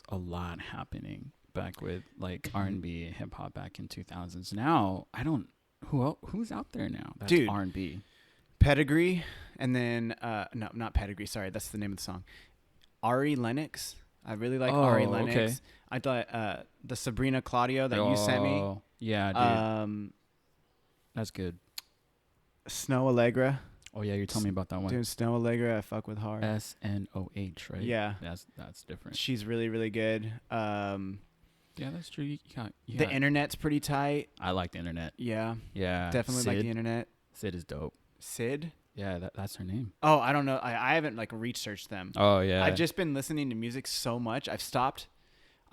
a lot happening back with like R&B and hip hop back in 2000s. Now, who's out there now? That's Dude, R&B. Pedigree, and then no, not Pedigree. Sorry, that's the name of the song. Ari Lennox. I really like Ari Lennox. Okay. I thought the Sabrina Claudio that you sent me. Yeah, dude. That's good. Snow Allegra. Oh yeah, you're telling me about that one. Dude, Snow Allegra, I fuck with hard. SNOH, right? Yeah. That's different. She's really, really good. Yeah, that's true. The internet's pretty tight. I like the internet. Yeah. Yeah. Definitely like the internet. Sid is dope. Sid? Yeah, that's her name. Oh, I don't know. I haven't like researched them. Oh yeah. I've just been listening to music so much. I've stopped.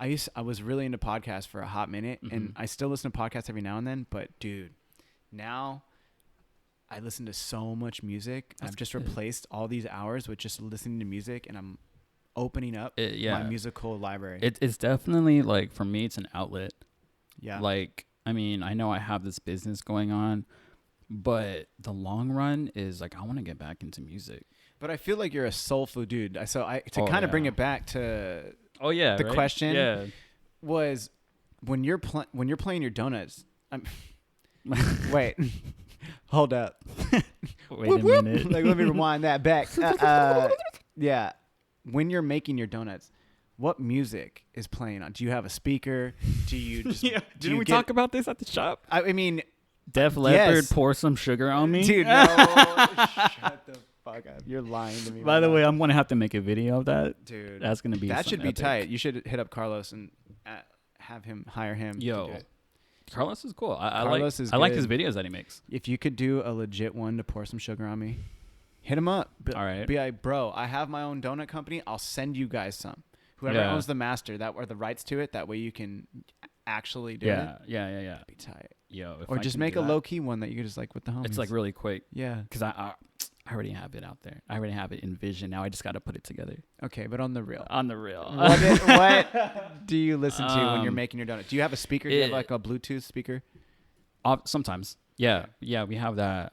I was really into podcasts for a hot minute, and I still listen to podcasts every now and then. But dude, now I listen to so much music. I've just replaced all these hours with just listening to music, and I'm opening up my musical library. It's definitely like, for me, it's an outlet. Yeah. Like, I mean, I know I have this business going on, but the long run is like, I want to get back into music. But I feel like you're a soulful dude. To kind of bring it back to the question was when you're playing your donuts. Wait, hold up. Wait a minute. Like, let me rewind that back. Yeah, when you're making your donuts, what music is playing on? Do you have a speaker? Do you just? Didn't we talk about this at the shop? I mean, Def Leppard, Pour Some Sugar on Me. Dude, no. Shut the fuck up. You're lying to me. By the way, I'm going to have to make a video of that. Dude. That's going to be That should be epic. tight. You should hit up Carlos and hire him. Yo. To do it. Carlos is cool. I Carlos like his videos that he makes. If you could do a legit one to Pour Some Sugar on Me, hit him up. All right. Be like, bro, I have my own donut company. I'll send you guys some. Whoever owns the master or the rights to it, that way you can actually do it. Yeah. Be tight. Yo, or just make a low key one that you could just like with the homies. It's like really quick. Yeah. Because I already have it out there. I already have it in vision. Now I just got to put it together. Okay, but on the real. What do you listen to when you're making your donut? Do you have a speaker? Do you have like a Bluetooth speaker? Sometimes. Yeah, we have that.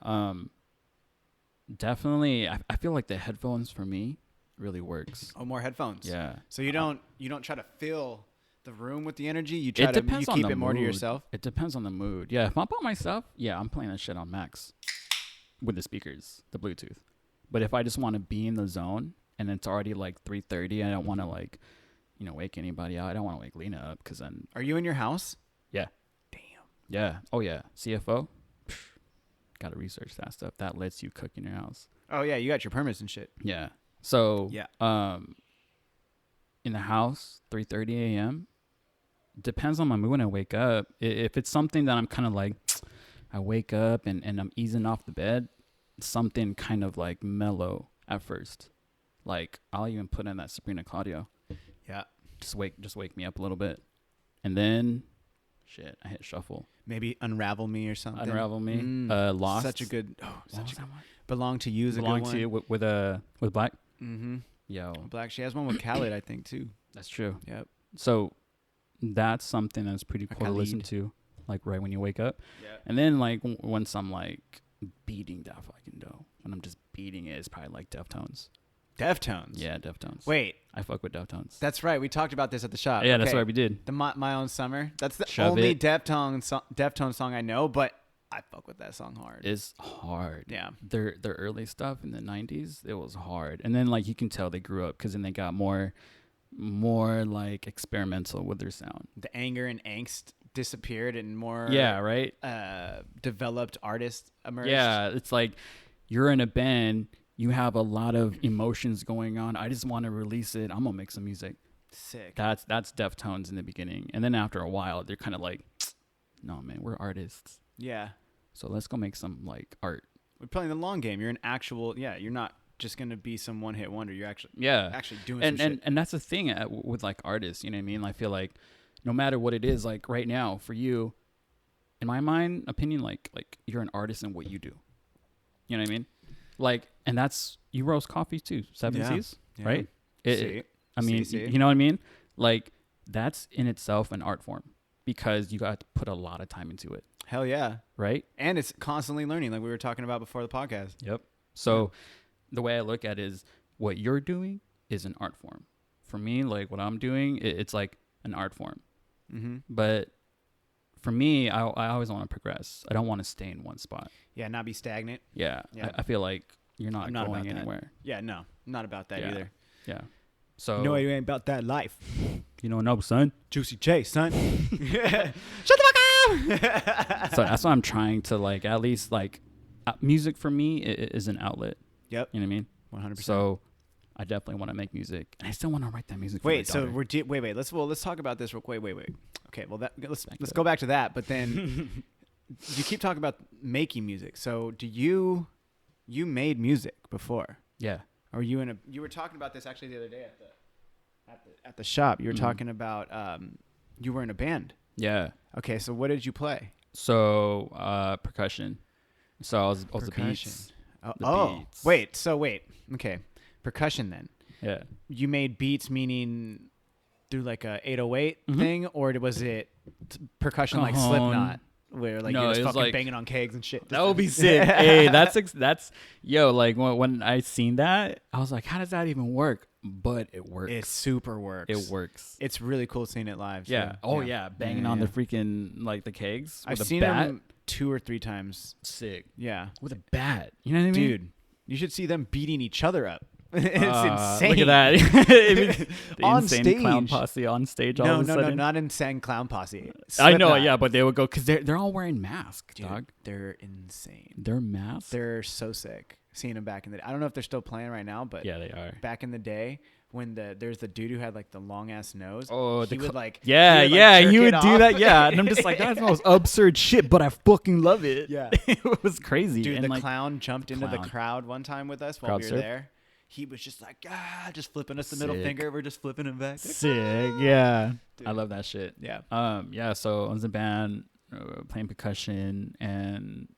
Definitely, I feel like the headphones for me really works. Oh, more headphones. Yeah. So you don't try to fill the room with the energy. You try to keep it more to yourself. It depends on the mood. Yeah, if I'm by myself, I'm playing that shit on max with the speakers, the Bluetooth. But if I just want to be in the zone and it's already like 3:30, I don't want to like, wake anybody out. I don't want to wake Lena up because then. Are you in your house? Yeah. Damn. Yeah. Oh yeah. CFO. Got to research that stuff. That lets you cook in your house. Oh yeah, you got your permits and shit. Yeah. So in the house, 3:30 a.m. Depends on my mood when I wake up. If it's something that I'm kind of like, I wake up and I'm easing off the bed, something kind of like mellow at first. Like I'll even put in that Sabrina Claudio. Yeah. Just wake me up a little bit. And then I hit shuffle. Maybe Unravel Me or something. Unravel Me. Lost. Such a good such a good one. Belong to You is a good one. Belong to You with Black. Mm-hmm. Yo. Black. She has one with Khaled, I think, too. That's true. Yep. So that's something that's pretty A cool to listen Khalid. to, like right when you wake up. Yeah. And then like once I'm like beating that fucking dough, when I'm just beating it, it's probably like Deftones. Deftones. Yeah, Deftones. Wait, I fuck with Deftones. that's right. We talked about this at the shop. Yeah, that's Okay. what we did. The My Own Summer. That's the Shove only It. Deftones song I know, but I fuck with that song hard. It's hard. Yeah. Their early stuff in the 90s, it was hard. And then like you can tell they grew up because then they got more like experimental with their sound. The anger and angst disappeared and more Yeah, right? developed artists emerged. Yeah, it's like you're in a band, you have a lot of emotions going on. I just want to release it. I'm gonna make some music. Sick. That's Deftones in the beginning, and then after a while, they're kind of like, no man, we're artists, Yeah. so let's go make some like art. We're playing the long game. You're an actual, you're not just going to be some one-hit wonder. You're actually doing some shit. And that's the thing with like artists, you know what I mean? I feel like no matter what it is, like right now for you, in my opinion, like you're an artist in what you do. You know what I mean? Like, and that's, you roast coffee too, Seven Yeah. Seas, Yeah. right? See? I mean, See. you know what I mean? Like that's in itself an art form because you got to put a lot of time into it, Hell yeah. right? And it's constantly learning, like we were talking about before the podcast. Yep. So the way I look at it is what you're doing is an art form. For me, like what I'm doing, it's like an art form. Mm-hmm. But for me, I always want to progress. I don't want to stay in one spot. Yeah, not be stagnant. Yeah. Yeah. I feel like you're not I'm not going about that. anywhere. Yeah, no, not about that Yeah. either. Yeah. So No, you ain't about that life. you know, no, son. Juicy J, son. Shut the fuck up. So that's why I'm trying to like at least like music for me is an outlet. Yep. You know what I mean? 100%. So I definitely want to make music, and I still want to write that music. For my Wait, so daughter. wait. Let's talk about this real quick. Wait. Okay, well let's Back to go back to that. But then you keep talking about making music. So do you made music before? Yeah. Or you were talking about this actually the other day at the shop. You were Mhm. talking about you were in a band. Yeah. Okay, so what did you play? So percussion. So I was the Percussion. beats. The beats. Wait. Okay, percussion then. Yeah. You made beats meaning through like a 808 Mhm. thing, or was it percussion like Cajon. Slipknot, where like No, you're it just was fucking like- banging on kegs and shit? That would be sick. Hey, that's yo. Like when I seen that, I was like, how does that even work? But it works. It super works. It works. It's really cool seeing it live. Yeah. too. Oh yeah. Banging on Yeah. the freaking like the kegs. I've with seen a bat. them 2 or 3 times. Sick. Yeah, With a bat. You know what I mean? dude, you should see them beating each other up. It's insane. Look at that. The On insane clown stage. posse on stage all No, of a no, sudden. not insane clown posse. I know, Slipknot. yeah, but they would go because they're all wearing masks, Dude, dog. they're insane. They're masks. They're so sick. Seeing them back in the day. I don't know if they're still playing right now, but Yeah, they are. back in the day when there's the dude who had like the long ass nose. Oh, he would like yeah, he would, like, yeah, jerk he it would do off. that. Yeah, and I'm just like, that's the most absurd shit, but I fucking love it. Yeah. It was crazy. Dude, and the like, clown jumped into the clown. crowd one time with us while Crowd we were surf? there. He was just like, just flipping us the middle Sick. finger. We're just flipping him back. sick. Yeah, Dude. I love that shit. Yeah. Yeah. So I was in a band, playing percussion, and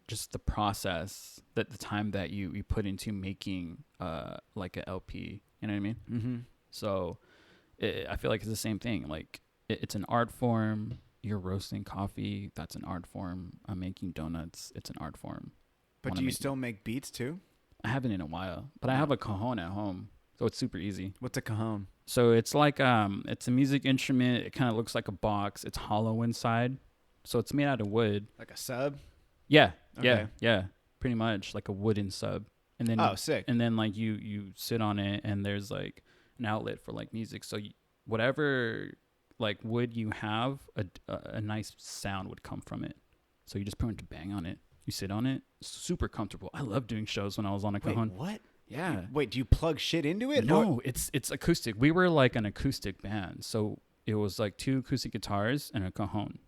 just the process, that the time that you put into making like a LP. You know what I mean? Mm-hmm. So I feel like it's the same thing. Like it's an art form. You're roasting coffee. That's an art form. I'm making donuts. It's an art form. But Wanna do you make- still make beats too? I haven't in a while, but I have a cajon at home, so it's super easy. What's a cajon? So it's like it's a music instrument. It kind of looks like a box. It's hollow inside, so it's made out of wood. Like a sub? Yeah, Okay. yeah, pretty much like a wooden sub. And then Oh, sick. and then like you sit on it, and there's like an outlet for like music. So whatever like wood you have, a nice sound would come from it. So you just put it to bang on it. You sit on it, super comfortable. I love doing shows when I was on a Wait, cajon. what? Yeah. Wait, do you plug shit into it? No, it's acoustic. We were like an acoustic band, so it was like 2 acoustic guitars and a cajon.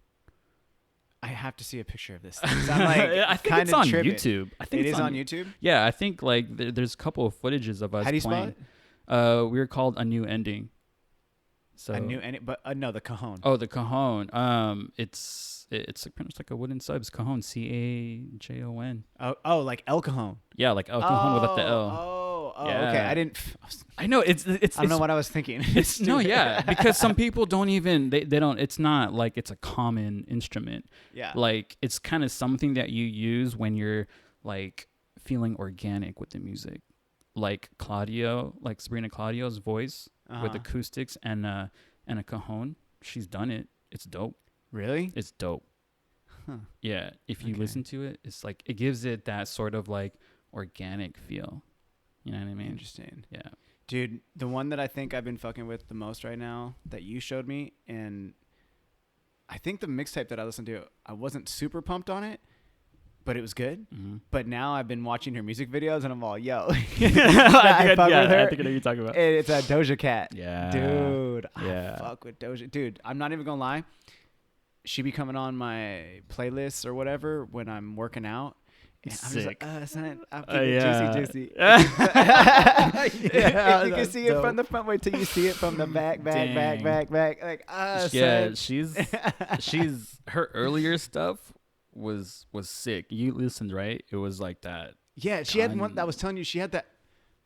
I have to see a picture of this. I'm like, I think kinda it's on tripping. YouTube. I think It it's is on YouTube? Yeah, I think like there's a couple of footages of us How do you spell playing. it? We were called A New Ending. So No, the cajon. Oh, the cajon. It's like pronounced like a wooden sub. It's cajon. CAJON. Oh, like El Cajon. Yeah, like El Cajon without the L. Oh, Yeah. okay. I know it's I don't know what I was thinking. it's no, yeah, because some people don't even they don't. It's not like it's a common instrument. Yeah. Like it's kind of something that you use when you're like feeling organic with the music, like Claudio, like Sabrina Claudio's voice with acoustics and a cajon. She's done it. It's dope. Really? It's dope. Huh. Yeah, if you listen to it, it's like it gives it that sort of like organic feel. You know what I mean? Interesting. Yeah. Dude, the one that I think I've been fucking with the most right now that you showed me, and I think the mixtape that I listened to, I wasn't super pumped on it, but it was good. Mm-hmm. But now I've been watching her music videos, and I'm all, yo. I think I know what you're talking about. It's a Doja Cat. Yeah. Dude, Yeah. I fuck with Doja. Dude, I'm not even going to lie. She be coming on my playlists or whatever when I'm working out. And I'm just like, son, I'm keeping juicy. Yeah, if you can see it from the front, wait till you see it from the back. Like, yeah, son. she's her earlier stuff was sick. You listened, right? It was like that. Yeah, she had one that was telling you she had that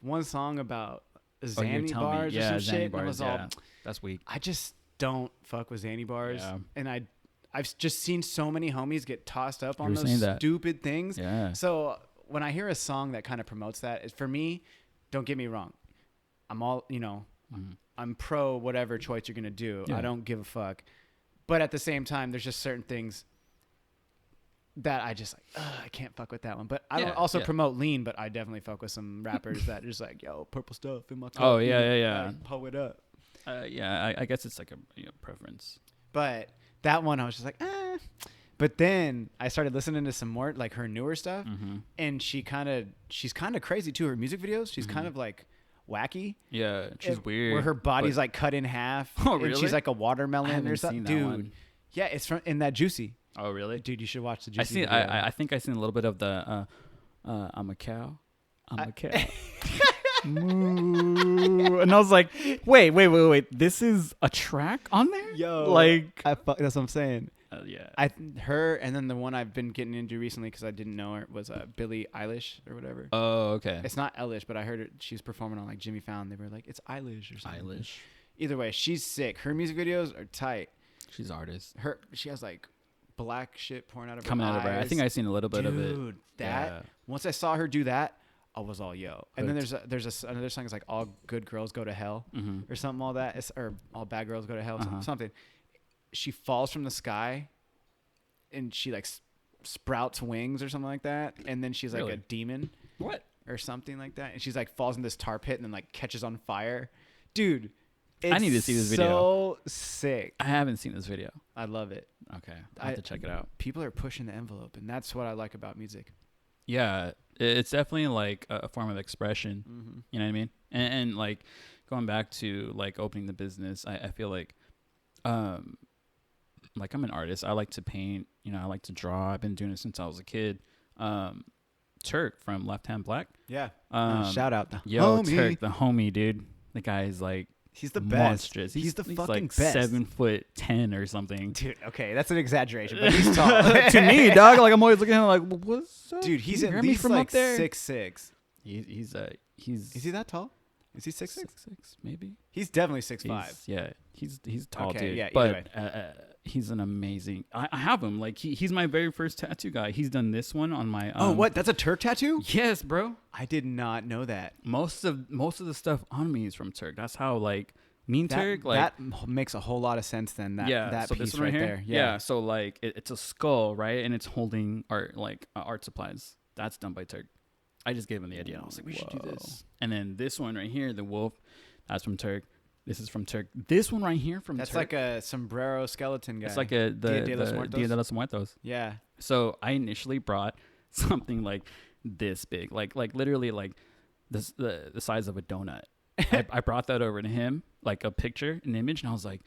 one song about Zanny bars or some shit. Bars, and I was all, that's weak. I just don't fuck with Zanny bars, and I've just seen so many homies get tossed up on those stupid things. Yeah. So when I hear a song that kind of promotes that, for me, don't get me wrong, I'm all I'm pro whatever choice you're gonna do. I don't give a fuck. But at the same time, there's just certain things that I just like, I can't fuck with that one. But I don't also promote lean, but I definitely fuck with some rappers that are just like, yo, purple stuff in my cup. Oh, yeah. Like, pull it up. I guess it's like a preference. But that one, I was just like, But then I started listening to some more, like her newer stuff. And she's kind of crazy too. Her music videos, she's kind of like wacky. Yeah, she's weird. Where her body's like cut in half. Oh, really? And she's like a watermelon or something. Dude. One. Yeah, it's in that Juicy. Oh, really? Dude, you should watch the Juicy. I think I seen a little bit of the I'm a cow. I'm a cow. Moo. And I was like, wait. This is a track on there? Yo. Like, that's what I'm saying. Yeah. Her, and then the one I've been getting into recently because I didn't know her was Billie Eilish or whatever. Oh, okay. It's not Eilish, but I heard it. She was performing on like Jimmy Fallon. They were like, it's Eilish or something. Eilish. Either way, she's sick. Her music videos are tight. She's an artist. She has like black shit pouring out of coming her out of her. I think I seen a little bit of it. Dude, once I saw her do that, I was all yo. And then there's another song. It's like all good girls go to hell or something. All that or all bad girls go to hell. Something. She falls from the sky, and she like sprouts wings or something like that. And then she's like a demon. What? Or something like that. And she's like falls in this tar pit and then like catches on fire. Dude. I need to see this video. So sick. I haven't seen this video. I love it. Okay. I have to check it out. People are pushing the envelope, and that's what I like about music. Yeah. It's definitely like a form of expression. You know what I mean? And like going back to like opening the business, I feel like I'm an artist. I like to paint, I like to draw. I've been doing it since I was a kid. Turk from Left Hand Black. Yeah. Shout out the homie. Turk, the homie, dude. The guy is like, he's the monstrous. Best. He's the fucking like best. 7'10" or something. Dude, okay, that's an exaggeration, but he's tall. To me, dog, like I'm always looking at him like, what's up? Dude, he's at least like 6'6". He's Is he that tall? Is he 6'6"? 6'6", maybe. He's definitely 6'5". Yeah, he's tall, okay, dude. Yeah, but he's an amazing. I have him. Like he's my very first tattoo guy. He's done this one on my. Oh, what? That's a Turk tattoo? Yes, bro. I did not know that. Most of the stuff on me is from Turk. That's how like Turk. Like that makes a whole lot of sense. Then that so piece this one right here, there. Yeah. So like it's a skull, right, and it's holding art supplies. That's done by Turk. I just gave him the idea. I was like, we should do this. And then this one right here, the wolf, that's from Turk. This is from Turk. This one right here from That's Turk. Like a sombrero skeleton guy. It's like the Dia de los Muertos. Yeah. So I initially brought something like this big, like literally like this the size of a donut. I brought that over to him, like a picture, an image, and I was like,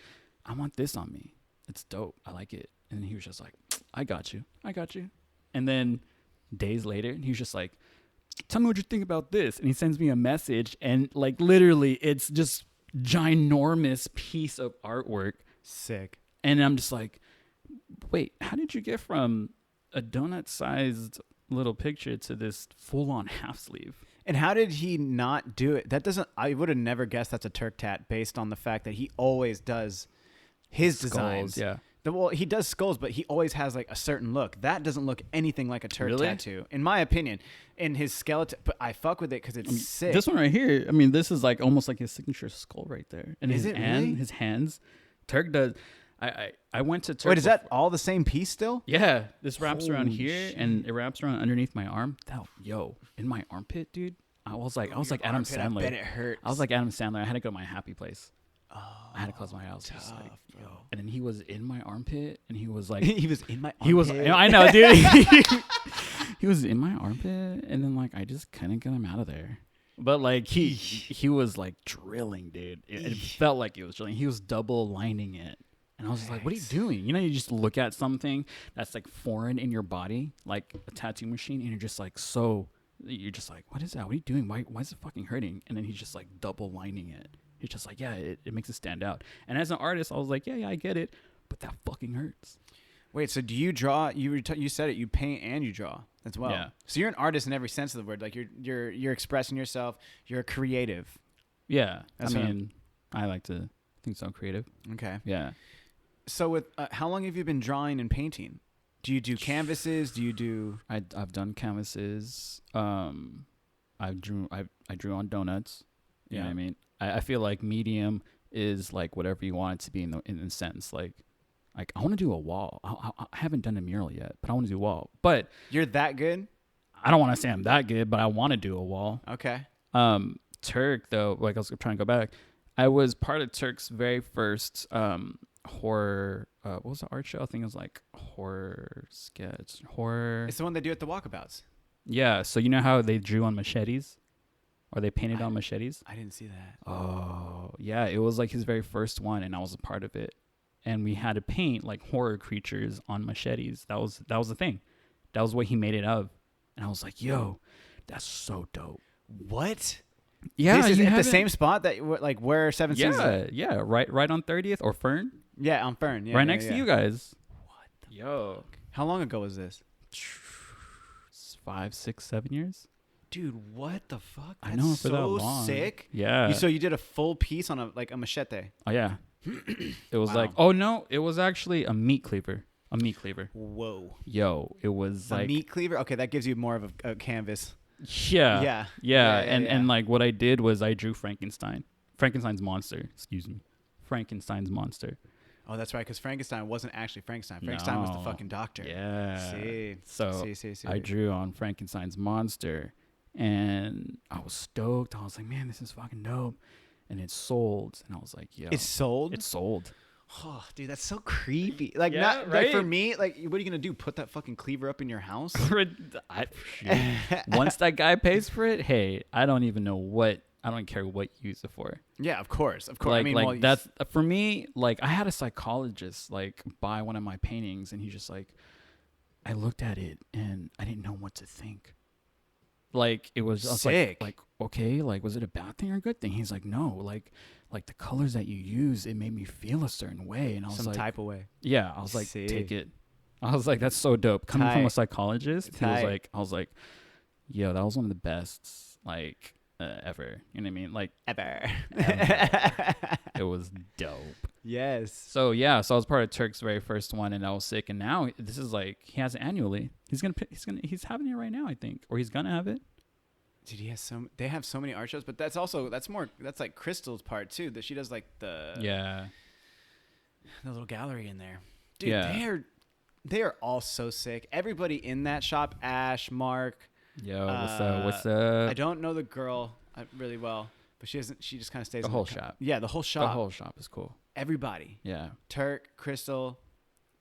I want this on me. It's dope. I like it. And he was just like, I got you. And then days later, he was just like, tell me what you think about this. And he sends me a message, and like literally it's just ginormous piece of artwork. Sick. And I'm just like, wait, how did you get from a donut sized little picture to this full on half sleeve? And how did he not do it? That doesn't. I would have never guessed that's a Turk tat based on the fact that he always does his designs. Yeah. Well, he does skulls, but he always has like a certain look. That doesn't look anything like a Turk tattoo, in my opinion. In his skeleton, but I fuck with it because it's sick. This one right here, I mean, this is like almost like his signature skull right there. And Is his it hand, really? his hands. Turk does. I went to Turk. Wait, is that all the same piece still? Yeah, this wraps around Holy here shit. and it wraps around underneath my arm. In my armpit, dude. I was like Adam armpit, Sandler. I bet it hurts. I was like Adam Sandler. I had to go to my happy place. Oh, I had to close my eyes. Just like, bro. and then he was in my armpit, and he was like, he was in my armpit. he was. I know, dude. He was in my armpit, and then like I just couldn't get him out of there. But like he was like drilling, dude. It felt like he was drilling. He was double lining it. And I was just like, what are you doing? You know, you just look at something that's like foreign in your body, like a tattoo machine, and you're just like, what is that? What are you doing? Why is it fucking hurting? And then he's just like double lining it. He's just like, yeah, it makes it stand out. And as an artist, I was like, yeah, I get it. But that fucking hurts. Wait, so do you draw? You said it. You paint and you draw as well. Yeah. So you're an artist in every sense of the word. Like you're expressing yourself. You're creative. Yeah. That's I like to think so. Creative. Okay. Yeah. So with how long have you been drawing and painting? Do you do canvases? Do you do? I've done canvases. I drew on donuts. You know what I mean? I feel like medium is like whatever you want it to be in the sense like I want to do a wall. I haven't done a mural yet, but I want to do a wall. But You're that good? I don't want to say I'm that good, but I want to do a wall. Okay. Turk though, like I was trying to go back. I was part of Turk's very first horror. What was the art show? I think it was like horror sketch. Horror. It's the one they do at the walkabouts. Yeah. So you know how they drew on machetes, or they painted on machetes? I didn't see that. Oh yeah, it was like his very first one, and I was a part of it. And we had to paint like horror creatures on machetes. That was the thing. That was what he made it of. And I was like, yo, that's so dope. What? Yeah, this is you at the haven't- same spot that like where Seven Seasons. Yeah, right on 30th or Fern, Yeah, on Fern. Yeah, right yeah, next yeah. to you guys. What? Yo, How long ago was this? 5, 6, 7 years. Dude, what the fuck? I That's know for so that long. sick. Yeah. So you did a full piece on a machete. Oh yeah. It was Wow. like, oh no, it was actually a meat cleaver. Whoa. Yo, it was A like meat cleaver? Okay, that gives you more of a canvas. Yeah. Yeah. And like what I did was I drew Frankenstein's monster. Excuse me. Frankenstein's monster. Oh, that's right, because Frankenstein wasn't actually Frankenstein. Frankenstein was the No. fucking doctor. Yeah. See. So See. I drew on Frankenstein's monster, and I was stoked. I was like, man, this is fucking dope. And it sold, and I was like, yo, It's sold? It sold. Oh, dude, that's so creepy. Like, Yeah, not like right? for me. Like, what are you gonna do? Put that fucking cleaver up in your house? Once that guy pays for it, hey, I don't even know what. I don't care what you use it for. Yeah, of course. Like, I mean, well, that's for me. Like, I had a psychologist like buy one of my paintings, and he's just like, I looked at it and I didn't know what to think. Like, it was I was Sick. like okay, like was it a bad thing or a good thing? He's like, no, like the colors that you use, it made me feel a certain way, and I was some like, type of way. yeah, I was like, Sick. take it. I was like, that's so dope. Coming from a Tight. psychologist, Tight. I was like, yo, that was one of the best like ever. You know what I mean? Like Ever. it was dope. Yes. So yeah, so I was part of Turk's very first one, and I was sick. And now this is like he has it annually. He's having it right now, I think, or he's gonna have it. Dude, they have so many art shows, but that's like Crystal's part too. That she does like the little gallery in there. Dude, Yeah. they are all so sick. Everybody in that shop, Ash, Mark. Yo, what's up? I don't know the girl really well, but she just kind of stays The in whole shop. Yeah, the whole shop. The whole shop is cool. Everybody. Yeah. Turk, Crystal,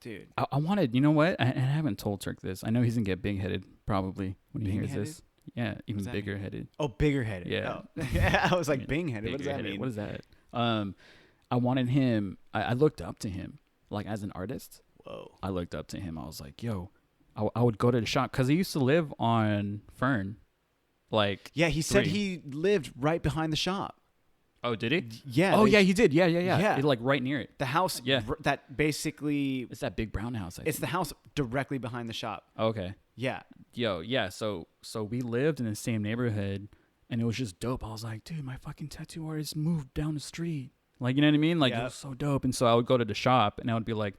dude. I wanted, you know what? I haven't told Turk this. I know he's gonna get big headed probably when he hears Big-headed? this. Yeah, even does that bigger mean? headed. Oh, bigger headed. Yeah. Oh. I was like, Bing headed. What does that Bigger-headed. mean? What is that? I wanted him. I looked up to him, like as an artist. Whoa. I looked up to him. I was like, yo, I would go to the shop because he used to live on Fern. Like, Yeah, he said 3. he lived right behind the shop. Oh, did he? Yeah. Oh, they- yeah, he did. Yeah. Yeah. It, like right near it. The house. Yeah. That basically. It's that big brown house. It's the house directly behind the shop. Okay. Yeah. Yo, yeah. So we lived in the same neighborhood, And it was just dope. I was like, dude, my fucking tattoo artist moved down the street. Like, you know what I mean? Like, it was so dope. And so I would go to the shop and I would be like,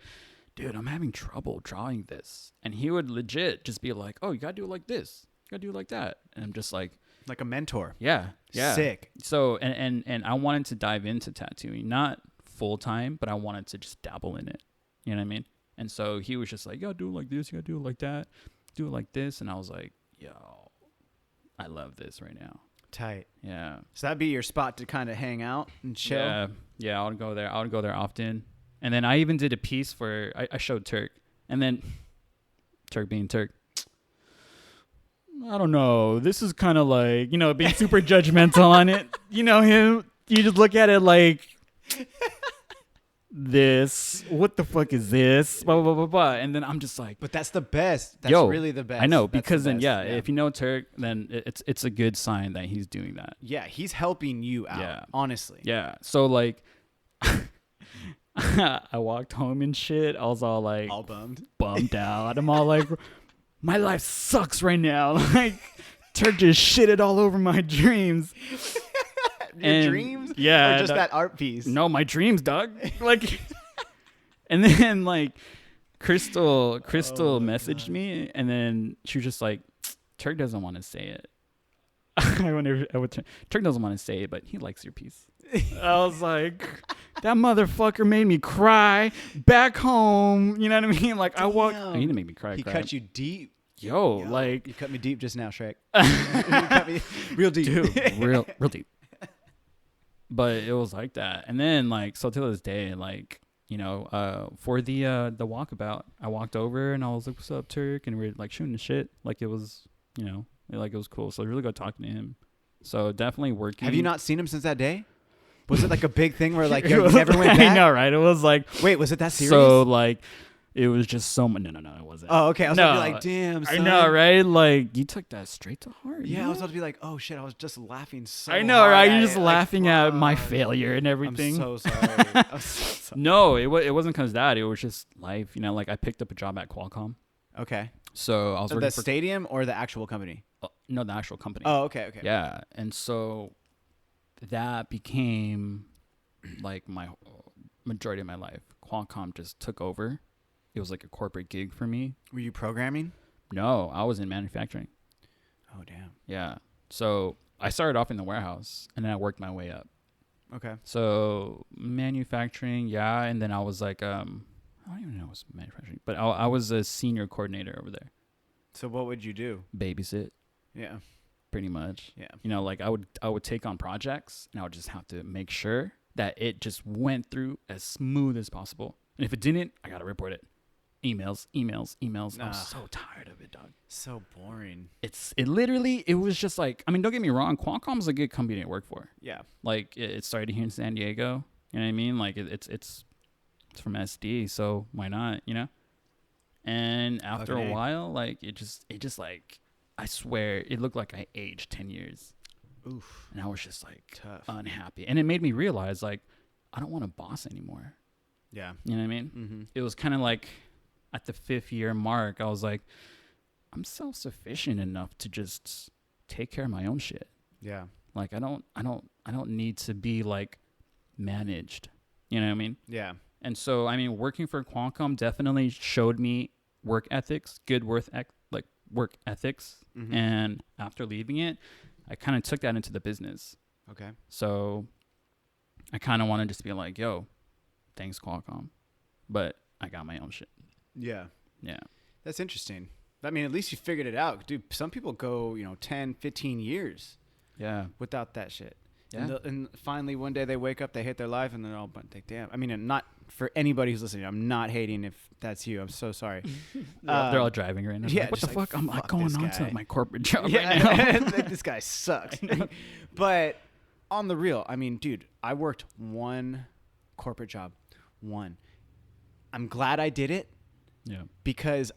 dude, I'm having trouble drawing this. And he would legit just be like, oh, you got to do it like this. You got to do it like that. And I'm just like a mentor. Yeah. Sick. So, and I wanted to dive into tattooing, not full time, but I wanted to just dabble in it. You know what I mean? And so he was just like, you got to do it like this. You got to do it like that. Do it like this. And I was like, yo, I love this right now. Tight. Yeah. So that'd be your spot to kind of hang out and chill. Yeah. I would go there. I would go there often. And then I even did a piece for, I showed Turk. And then Turk being Turk. I don't know. This is kind of like, being super judgmental on it. Him. You just look at it like, this. What the fuck is this? Blah, blah, blah, blah. And then I'm just like. But that's the best. That's really the best. I know. Because then, if you know Turk, then it's a good sign that he's doing that. Yeah. He's helping you out. Yeah. Honestly. Yeah. So, like. I walked home and shit. I was all like. All bummed out. I'm all like. My life sucks right now. Like, Turk just shitted all over my dreams. Your dreams? Yeah. Or just that art piece? No, my dreams, dog. Like, and then, like, Crystal messaged me, and then she was just like, Turk doesn't want to say it. Turk doesn't want to say it, but he likes your piece. I was like, that motherfucker made me cry back home. You know what I mean? Like, Damn. He didn't make me cry. He cut you deep. Yo, like. You cut me deep just now, Shrek. You cut me real deep. Dude, real deep. But it was like that. And then, like, so to this day, like, for the walkabout, I walked over and I was like, what's up, Turk? And we were, like, shooting the shit. Like, it was, like, it was cool. So I really got talking to him. So definitely working. Have you not seen him since that day? Was it like a big thing where like you never went back? I know, right? It was like, wait, was it that serious? So like, it was just so much. No, it wasn't. Oh, okay. I was about to be like, damn, son. I know, right? Like, you took that straight to heart. Yeah, I was about to be like, oh shit, I was just laughing so I know, hard right? at You're just it. laughing like, at my failure and everything. I'm so sorry. I'm so sorry. No, it wasn't because of that. It was just life. Like, I picked up a job at Qualcomm. Okay. So I was working the stadium or the actual company? No, the actual company. Oh, okay. Yeah, and so that became like my majority of my life. Qualcomm just took over. It was like a corporate gig for me. Were you programming? No, I was in manufacturing. Oh, damn. Yeah. So I started off in the warehouse and then I worked my way up. Okay. So manufacturing, yeah. And then I was like, I don't even know what's manufacturing, but I was a senior coordinator over there. So what would you do? Babysit. Yeah. Pretty much. Yeah. Like I would take on projects and I would just have to make sure that it just went through as smooth as possible. And if it didn't, I got to report it. Emails. I'm so tired of it, dog. So boring. It was just like, I mean, don't get me wrong. Qualcomm's a good company to work for. Yeah. Like it started here in San Diego. You know what I mean? Like it's from SD. So why not, And after a while, like it just like, I swear it looked like I aged 10 years. Oof. And I was just like tough, unhappy. And it made me realize like, I don't want a boss anymore. Yeah. You know what I mean? Mm-hmm. It was kind of like at the 5th year mark, I was like, I'm self-sufficient enough to just take care of my own shit. Yeah. Like I don't need to be like managed. You know what I mean? Yeah. And so, I mean, working for Qualcomm definitely showed me work ethics, good work ethics. Mm-hmm. And after leaving it, I kind of took that into the business. Okay. So I kind of want to just be like, yo, thanks Qualcomm, but I got my own shit. Yeah. Yeah. That's interesting. I mean, at least you figured it out. Dude, some people go, 10, 15 years without that shit. Yeah. And finally one day they wake up, they hate their life, and they're all like, damn. I mean, and not for anybody who's listening. I'm not hating if that's you. I'm so sorry. They're all driving right now. Yeah. Like, what the fuck? I'm like going on to my corporate job right now. This guy sucks. But on the real, I mean, dude, I worked one corporate job. One. I'm glad I did it. Yeah. Because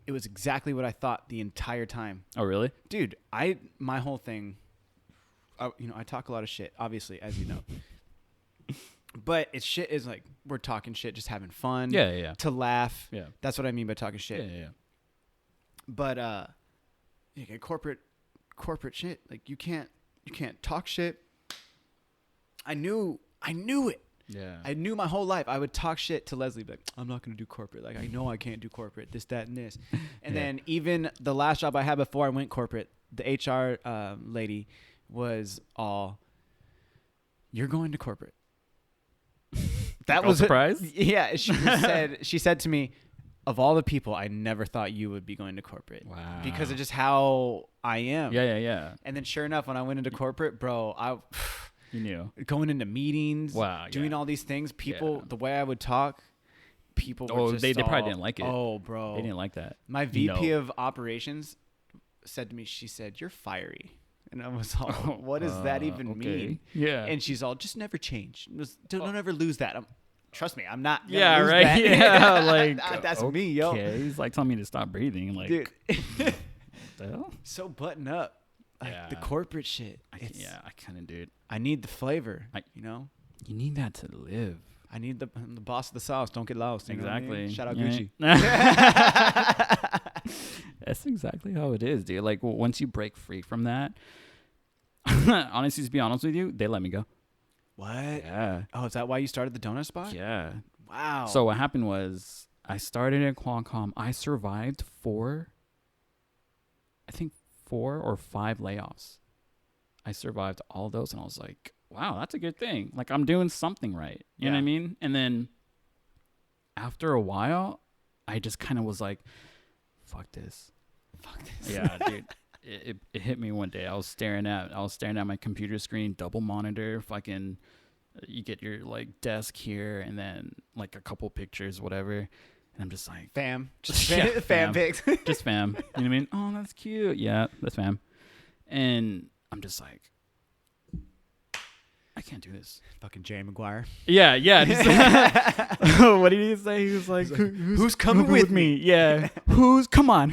it was exactly what I thought the entire time. Oh, really? Dude, my whole thing, I talk a lot of shit, obviously, as you know. But it's shit is like, we're talking shit, just having fun. Yeah. To laugh. Yeah. That's what I mean by talking shit. Yeah. But, corporate shit, like you can't You can't talk shit. I knew it. Yeah. I knew my whole life I would talk shit to Leslie, but I'm not going to do corporate. Like, I know I can't do corporate, this, that, and this. And then even the last job I had before I went corporate, the HR lady was all, you're going to corporate. That was surprised. Yeah. She said to me, of all the people, I never thought you would be going to corporate. Wow. Because of just how I am. Yeah. And then sure enough, when I went into corporate, bro, You knew. going into meetings, Wow, doing all these things, people, the way I would talk, people were just they probably didn't like it. Oh, bro. They didn't like that. My VP of operations said to me, she said, you're fiery. And I was all, what does that even mean? Yeah. And she's all, just never change. Don't ever lose that. Trust me, I'm not gonna yeah, lose right. that. Yeah, like that's me, yo. Okay, he's like telling me to stop breathing. Like, dude, what the hell? so button up, like the corporate shit. I kind of. I need the flavor. You know, you need that to live. I need the boss of the sauce. Don't get lost. You know what I mean? Shout out Gucci. That's exactly how it is, dude. Like once you break free from that, honestly, to be honest with you, they let me go. What? Yeah. Oh, is that why you started the donut spot? Yeah. Wow. So what happened was I started at Qualcomm. I survived 4 or 5 layoffs. I survived all those, and I was like, wow, that's a good thing. Like, I'm doing something right. You know what I mean? And then after a while, I just kind of was like, fuck this. Yeah, dude. It hit me one day. I was staring at my computer screen, double monitor, fucking, you get your like desk here and then like a couple pictures, whatever. And I'm just like, fam, just fam pics. Just fam. You know what I mean? Oh, that's cute. Yeah, that's fam. And I'm just like, I can't do this. Fucking Jay McGuire. Yeah. What did he say? He was like, who's coming with me? Yeah. Who's coming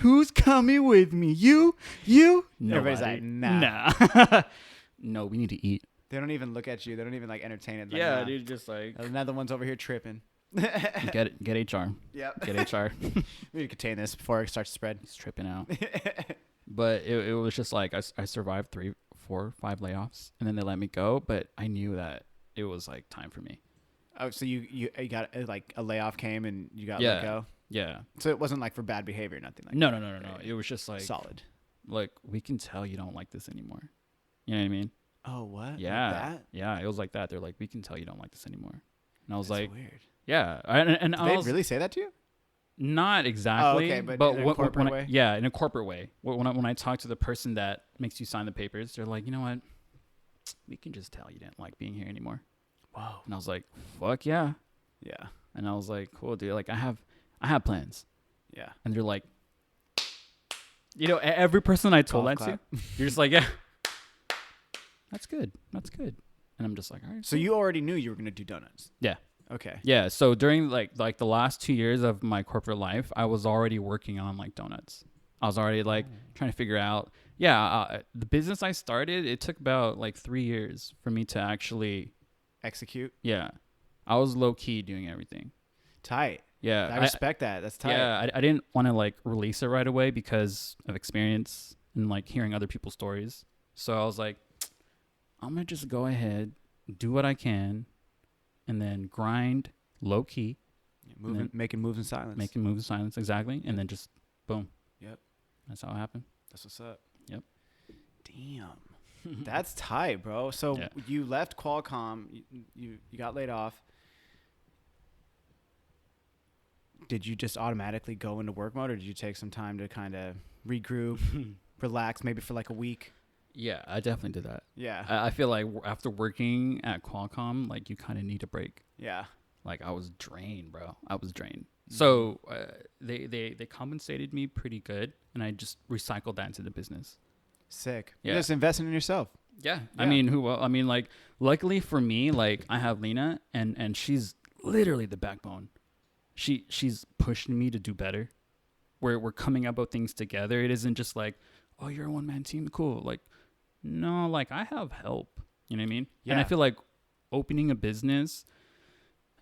with me? You? Everybody's like, nah. No, we need to eat. They don't even look at you. They don't even like entertain it. Like, yeah, nah. dude, just like. Another one's over here tripping. Get HR. Yep. Get HR. We need to contain this before it starts to spread. It's tripping out. But it was just like I survived 3, 4, 5 layoffs, and then they let me go. But I knew that it was like time for me. Oh, so you got like a layoff came and you got let go? Yeah. So it wasn't like for bad behavior, nothing like no. that. It was just like solid. Like, we can tell you don't like this anymore. You know what I mean? Oh, what? Yeah. Like that? Yeah, it was like that. They're like, we can tell you don't like this anymore. And I was That's like, weird. yeah. And Did I they was really say that to you? not exactly. Oh, okay, but in a corporate way? Yeah, in a corporate way. When I talk to the person that makes you sign the papers, they're like, you know what? We can just tell you didn't like being here anymore. Wow. And I was like, fuck yeah. Yeah. And I was like, cool, dude. Like, I have plans. Yeah. And they're like, you know, every person I told that to, you're just like, yeah, that's good. And I'm just like, all right. So you already knew you were going to do donuts? Yeah. Okay. Yeah. So during like the last 2 years of my corporate life, I was already working on like donuts. I was already like trying to figure out. Yeah. The business I started, it took about like 3 years for me to actually execute. Yeah. I was low key doing everything. Tight. Yeah. I respect that. That's tight. Yeah. I didn't want to like release it right away because of experience and like hearing other people's stories. So I was like, I'm going to just go ahead, do what I can, and then grind low key. Yeah, making moves in silence. Making moves in silence, exactly. And then just boom. Yep. That's how it happened. That's what's up. Yep. Damn. That's tight, bro. So you left Qualcomm. You got laid off. Did you just automatically go into work mode, or did you take some time to kind of regroup, relax, maybe for like a week? Yeah, I definitely did that. Yeah. I feel like after working at Qualcomm, like you kind of need a break. Yeah. Like I was drained, bro. I was drained. So they compensated me pretty good, and I just recycled that into the business. Sick. Yeah. You're just investing in yourself. Yeah. I mean, like, luckily for me, like I have Lena, and she's literally the backbone. She's pushing me to do better. We're coming up with things together. It isn't just like, oh, you're a one-man team, cool. Like, no, like I have help. You know what I mean? Yeah. And I feel like opening a business,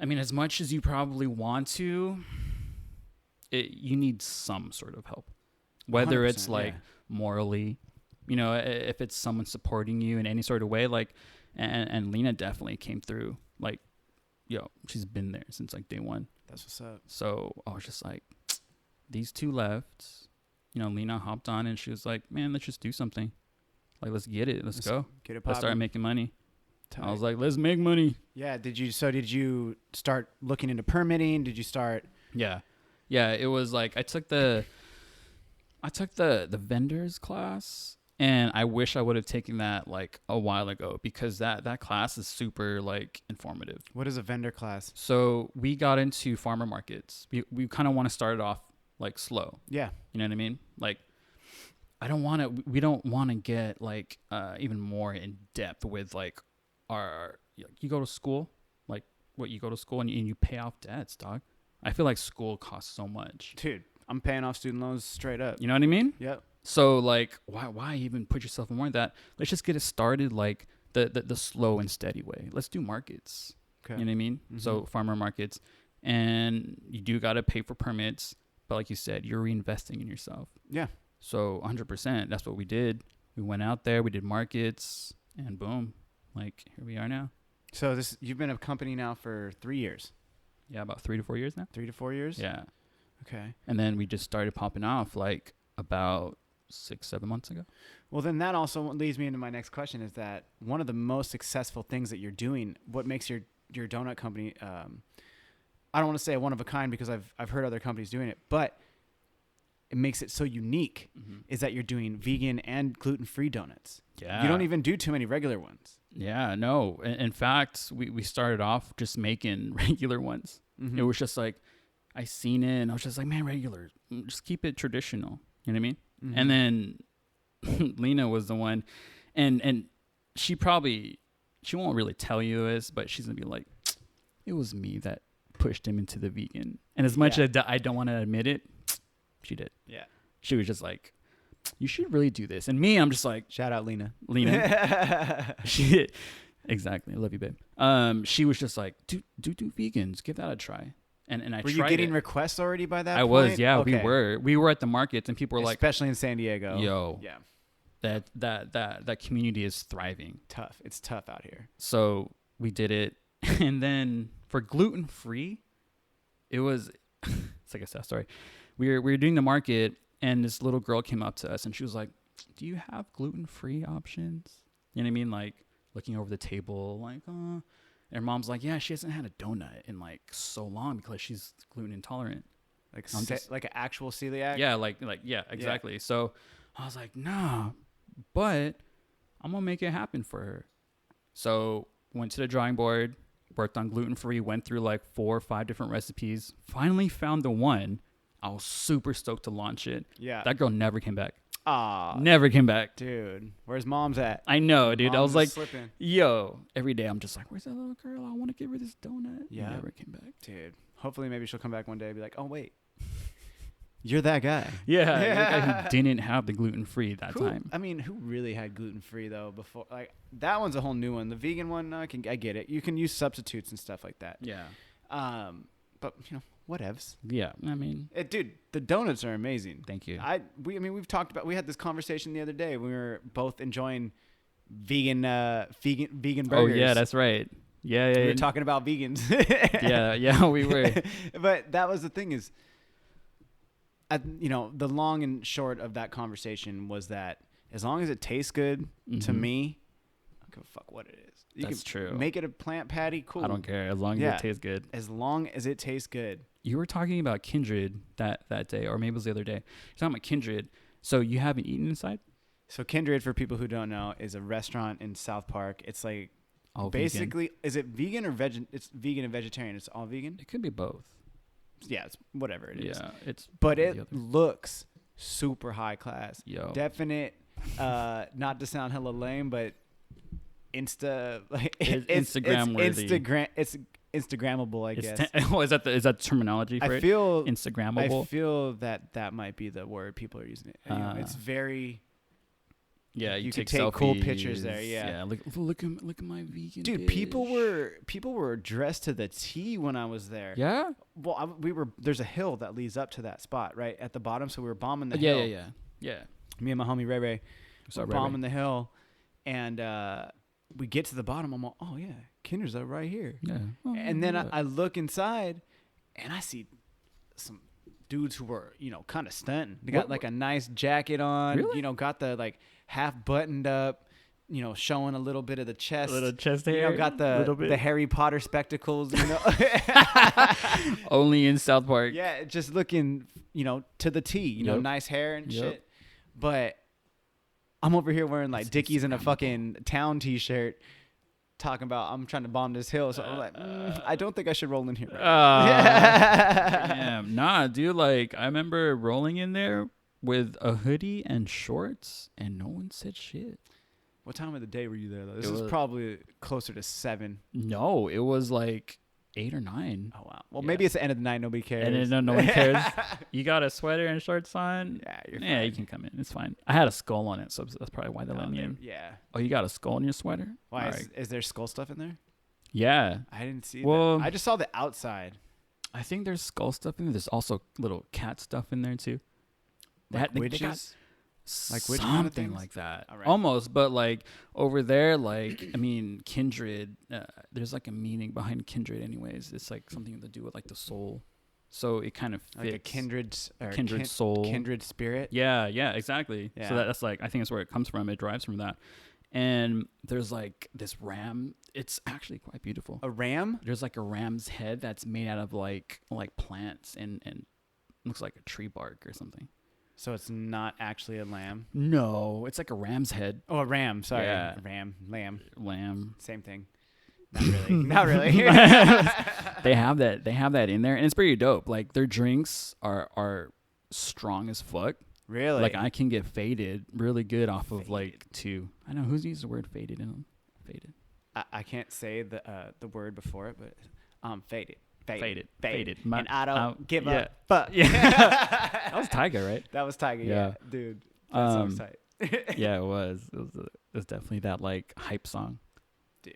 I mean, as much as you probably want to, you need some sort of help. Whether it's like morally, You know, if it's someone supporting you in any sort of way, like, and Lena definitely came through. Like, yo, she's been there since like day one. That's what's up. So I was just like, these two left. You know, Lena hopped on and she was like, man, let's just do something. Like, let's get it. Let's go. Get it popping. Let's start making money. Tight. I was like, let's make money. Yeah. Did you start looking into permitting? Did you start? Yeah. Yeah. It was like, I took the vendors class, and I wish I would have taken that like a while ago, because that class is super like informative. What is a vendor class? So we got into farmer markets. We kind of want to start it off like slow. Yeah. You know what I mean? Like, we don't want to get like even more in depth with like you go to school, like you go to school and you pay off debts, dog. I feel like school costs so much. Dude, I'm paying off student loans straight up. You know what I mean? Yep. So like, why even put yourself in more of that? Let's just get it started like the slow and steady way. Let's do markets. Okay. You know what I mean? Mm-hmm. So farmer markets, and you do got to pay for permits, but like you said, you're reinvesting in yourself. Yeah. So 100%, that's what we did. We went out there, we did markets, and boom, like here we are now. So you've been a company now for 3 years. Yeah, about 3 to 4 years now. 3 to 4 years? Yeah. Okay. And then we just started popping off like about 6-7 months ago. Well, then that also leads me into my next question, is that one of the most successful things that you're doing, what makes your donut company, I don't want to say one of a kind, because I've heard other companies doing it, but it makes it so unique, is that you're doing vegan and gluten-free donuts. Yeah. You don't even do too many regular ones. Yeah, no. In fact, we started off just making regular ones. Mm-hmm. It was just like, I seen it and I was just like, man, regular, just keep it traditional. You know what I mean? Mm-hmm. And then Lena was the one, and she won't really tell you this, but she's gonna be like, it was me that pushed him into the vegan. And as much as I don't want to admit it, she did. Yeah. She was just like, you should really do this. And me, I'm just like, shout out Lena. She exactly. I love you, babe. She was just like, do vegans, give that a try. And I tried. Were you getting requests already by that I point? was, yeah. Okay. We were at the markets, and people were like, especially in San Diego. Yo. Yeah. That community is thriving. Tough. It's tough out here. So we did it. And then for gluten free, it was it's like a sad story. We were doing the market, and this little girl came up to us, and she was like, do you have gluten free options? You know what I mean? Like looking over the table, like, and her mom's like, yeah, she hasn't had a donut in like so long because she's gluten intolerant. Like like an actual celiac? Yeah, yeah, exactly. Yeah. So I was like, nah, but I'm gonna make it happen for her. So went to the drawing board, worked on gluten-free, went through like 4 or 5 different recipes, finally found the one. I was super stoked to launch it. Yeah. That girl never came back. Never came back. Dude, where's mom's at? I know, dude. I was like, slipping. Yo, every day I'm just like, where's that little girl? I want to give her this donut. Yeah. Never came back. Dude, hopefully maybe she'll come back one day and be like, oh, wait. You're that guy. Yeah. You're the guy who didn't have the gluten-free that time. I mean, who really had gluten-free, though, before? Like, that one's a whole new one. The vegan one, I get it. You can use substitutes and stuff like that. Yeah. But, whatevs. Yeah. I mean. Dude, the donuts are amazing. Thank you. We've talked about, we had this conversation the other day. We were both enjoying vegan burgers. Oh, yeah, that's right. Yeah. We were talking about vegans. yeah, we were. But that was the thing is, the long and short of that conversation was that as long as it tastes good to me, I don't give a fuck what it is. That's true. Make it a plant patty, cool. I don't care as long as it tastes good. As long as it tastes good. You were talking about Kindred that day, or maybe it was the other day. You're talking about Kindred. So you haven't eaten inside? So Kindred, for people who don't know, is a restaurant in South Park. It's like basically, vegan. Is it vegan or veg? It's vegan and vegetarian. It's all vegan? It could be both. Yeah, it's whatever it is. Yeah, but it looks super high class. Yo. Definite, not to sound hella lame, but it's Instagram worthy. It's Instagrammable, I guess. Is that the terminology for it? Instagrammable. I feel that might be the word people are using it. It's very. Yeah, you can take cool pictures there. Yeah. Look at my vegan. Dude, dish. people were dressed to the T when I was there. Yeah. Well, there's a hill that leads up to that spot right at the bottom, so we were bombing the hill. Yeah. Me and my homie Ray Ray, So bombing the hill, and we get to the bottom. I'm like, oh yeah, Kinder's up right here. Yeah. Oh, And then I look inside, and I see some dudes who were, kind of stunting. They got like a nice jacket on, Really? Got the like half buttoned up, showing a little bit of the chest. A little chest hair. Got the Harry Potter spectacles, Only in South Park. Yeah, just looking, to the T, nice hair and shit. But I'm over here wearing like Dickies and a fucking Town t-shirt, talking about I'm trying to bomb this hill. So I'm like, I don't think I should roll in here. Damn. Nah, dude, like I remember rolling in there with a hoodie and shorts and no one said shit. What time of the day were you there though? This was probably closer to 7. No, it was like 8 or 9. Oh wow. Well, maybe it's the end of the night. Nobody cares. And then no one cares. You got a sweater and shorts on. Yeah, you're Yeah, fine. you can come in. It's fine. I had a skull on it, so that's probably why they let me in. Yeah. Oh, you got a skull in your sweater? Why All right. is there skull stuff in there? Yeah. I didn't see Well, that. I just saw the outside. I think there's skull stuff in there. There's also little cat stuff in there too. Like They got witches? Like witch something kind of things? like that. All right. Almost, but like over there, like I mean, kindred. There's like a meaning behind kindred, anyways. It's like something to do with like the soul. So it kind of fits. Like a kindred soul, kindred spirit. Yeah, exactly. Yeah. So that's like I think that's where it comes from. It derives from that. And there's like this ram. It's actually quite beautiful. A ram? There's like a ram's head that's made out of like plants and looks like a tree bark or something. So it's not actually a lamb. No, it's like a ram's head. Oh, a ram. Sorry, Yeah. lamb. Lamb. Same thing. Not really. Not really. They have that in there, and it's pretty dope. Like their drinks are strong as fuck. Really? Like I can get faded really good off of like 2. I know who's used the word faded in them. Faded. I can't say the word before it, but faded. Faded. And I don't give yeah. a fuck. Yeah. That was Tiger, right? That was Tiger. Yeah, Yeah. dude. That song's tight. Yeah, it was. It was definitely that like hype song. Dude,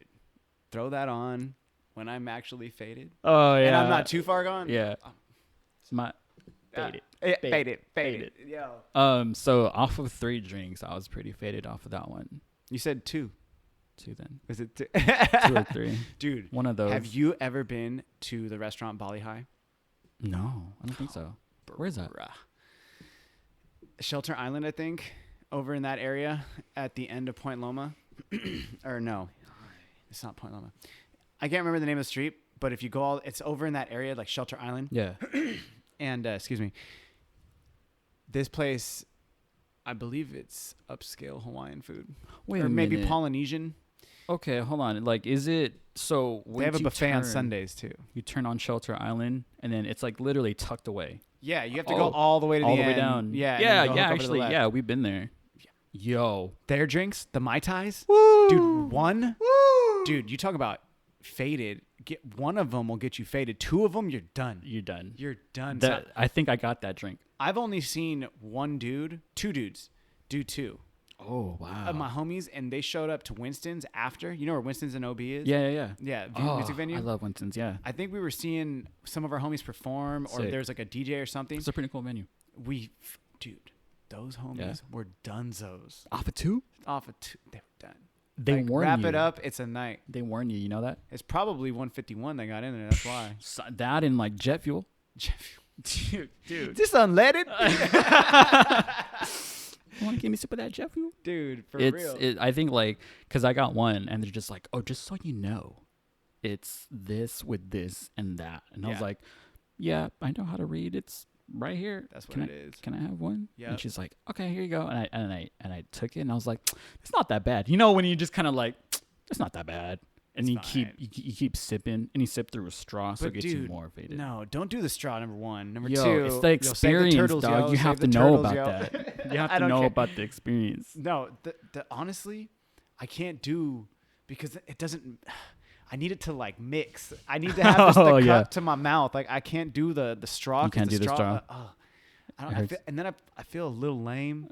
throw that on when I'm actually faded. Oh yeah. And I'm not too far gone. Yeah. It's my faded. Faded. Yo. So off of 3 drinks, I was pretty faded off of that one. You said 2. 2 then. Is it 2? 2 or 3. Dude, One of those. have you ever been to the restaurant Bali High? No, I don't think so. Where is that? Bruh. Shelter Island, I think, over in that area at the end of Point Loma. Or no, it's not Point Loma. I can't remember the name of the street, but if you go it's over in that area, like Shelter Island. Yeah. And excuse me, this place, I believe it's upscale Hawaiian food. Wait or a maybe minute. Polynesian. Okay, hold on. Like, is it so? They have a buffet on Sundays too. You turn on Shelter Island, and then it's like literally tucked away. Yeah, you have to go all the way to all the the way end. down. Yeah, yeah. and then go hook over to the Actually, left. yeah, we've been there. Yo, Their drinks, the Mai Tais, Woo! dude. One, Woo! dude. You talk about faded. Get one of them will get you faded. 2 of them, you're done. You're done. You're done. That, I think I got that drink. I've only seen 2 dudes do 2. Oh wow. Of my homies, and they showed up to Winston's after. You know where Winston's and OB is? Yeah. Yeah, Oh, music venue. I love Winston's. Yeah, I think we were seeing some of our homies perform, or Sick. there's like a DJ or something. it's a pretty cool menu. Dude, those homies were dunzos. Off of 2, Off of 2, they were done. they Like, warn wrap you. it up. It's a night. They warn you. You know that? It's probably 151 they got in there. That's why. So, that and like jet fuel. Dude, Dude. this unleaded. You want to give me a sip of that jet fuel? Dude, for It's. real. I think like because I got one and they're just like, oh, just so you know, it's this with this and that, and I was Yeah. like, yeah, I know how to read. It's right here. That's what Can it I, is. Can I have one? Yep. And she's like, okay, here you go. And I took it and I was like, it's not that bad. You know when you just kind of like, it's not that bad. And It's you fine. keep sipping and you sip through a straw, so But it gets you dude, more faded. No, don't do the straw. Number 1. Number Yo, 2, it's the yo, save experience, turtles, dog. yo, You save have the to know turtles, about yo. that. You have I to don't know care. about the experience. No, honestly, I can't do because it doesn't. I need it to like mix. I need to have just the Oh, cup yeah. to my mouth. Like I can't do the straw. You 'cause can't do the straw. I feel, and then I feel a little lame.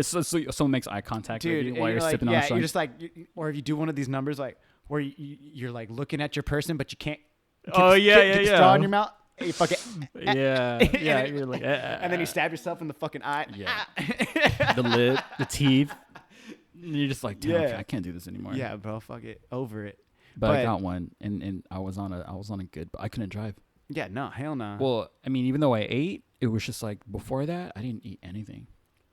So someone makes eye contact with Dude, you and while you're like, sipping on yeah, the straw. you're just like, or if you do one of these numbers like where you're like looking at your person, but you can't. Get Oh, the, yeah, get, yeah, get the yeah. straw in your mouth. You fucking yeah. You're like, and then you stab yourself in the fucking eye. Yeah. The lip, the teeth. You're just like, damn, Yeah. I can't do this anymore. Yeah, bro, fuck it, over it. But I got one, and I was on a good, but I couldn't drive. Yeah, no, hell no. Well, I mean, even though I ate, it was just like before that, I didn't eat anything.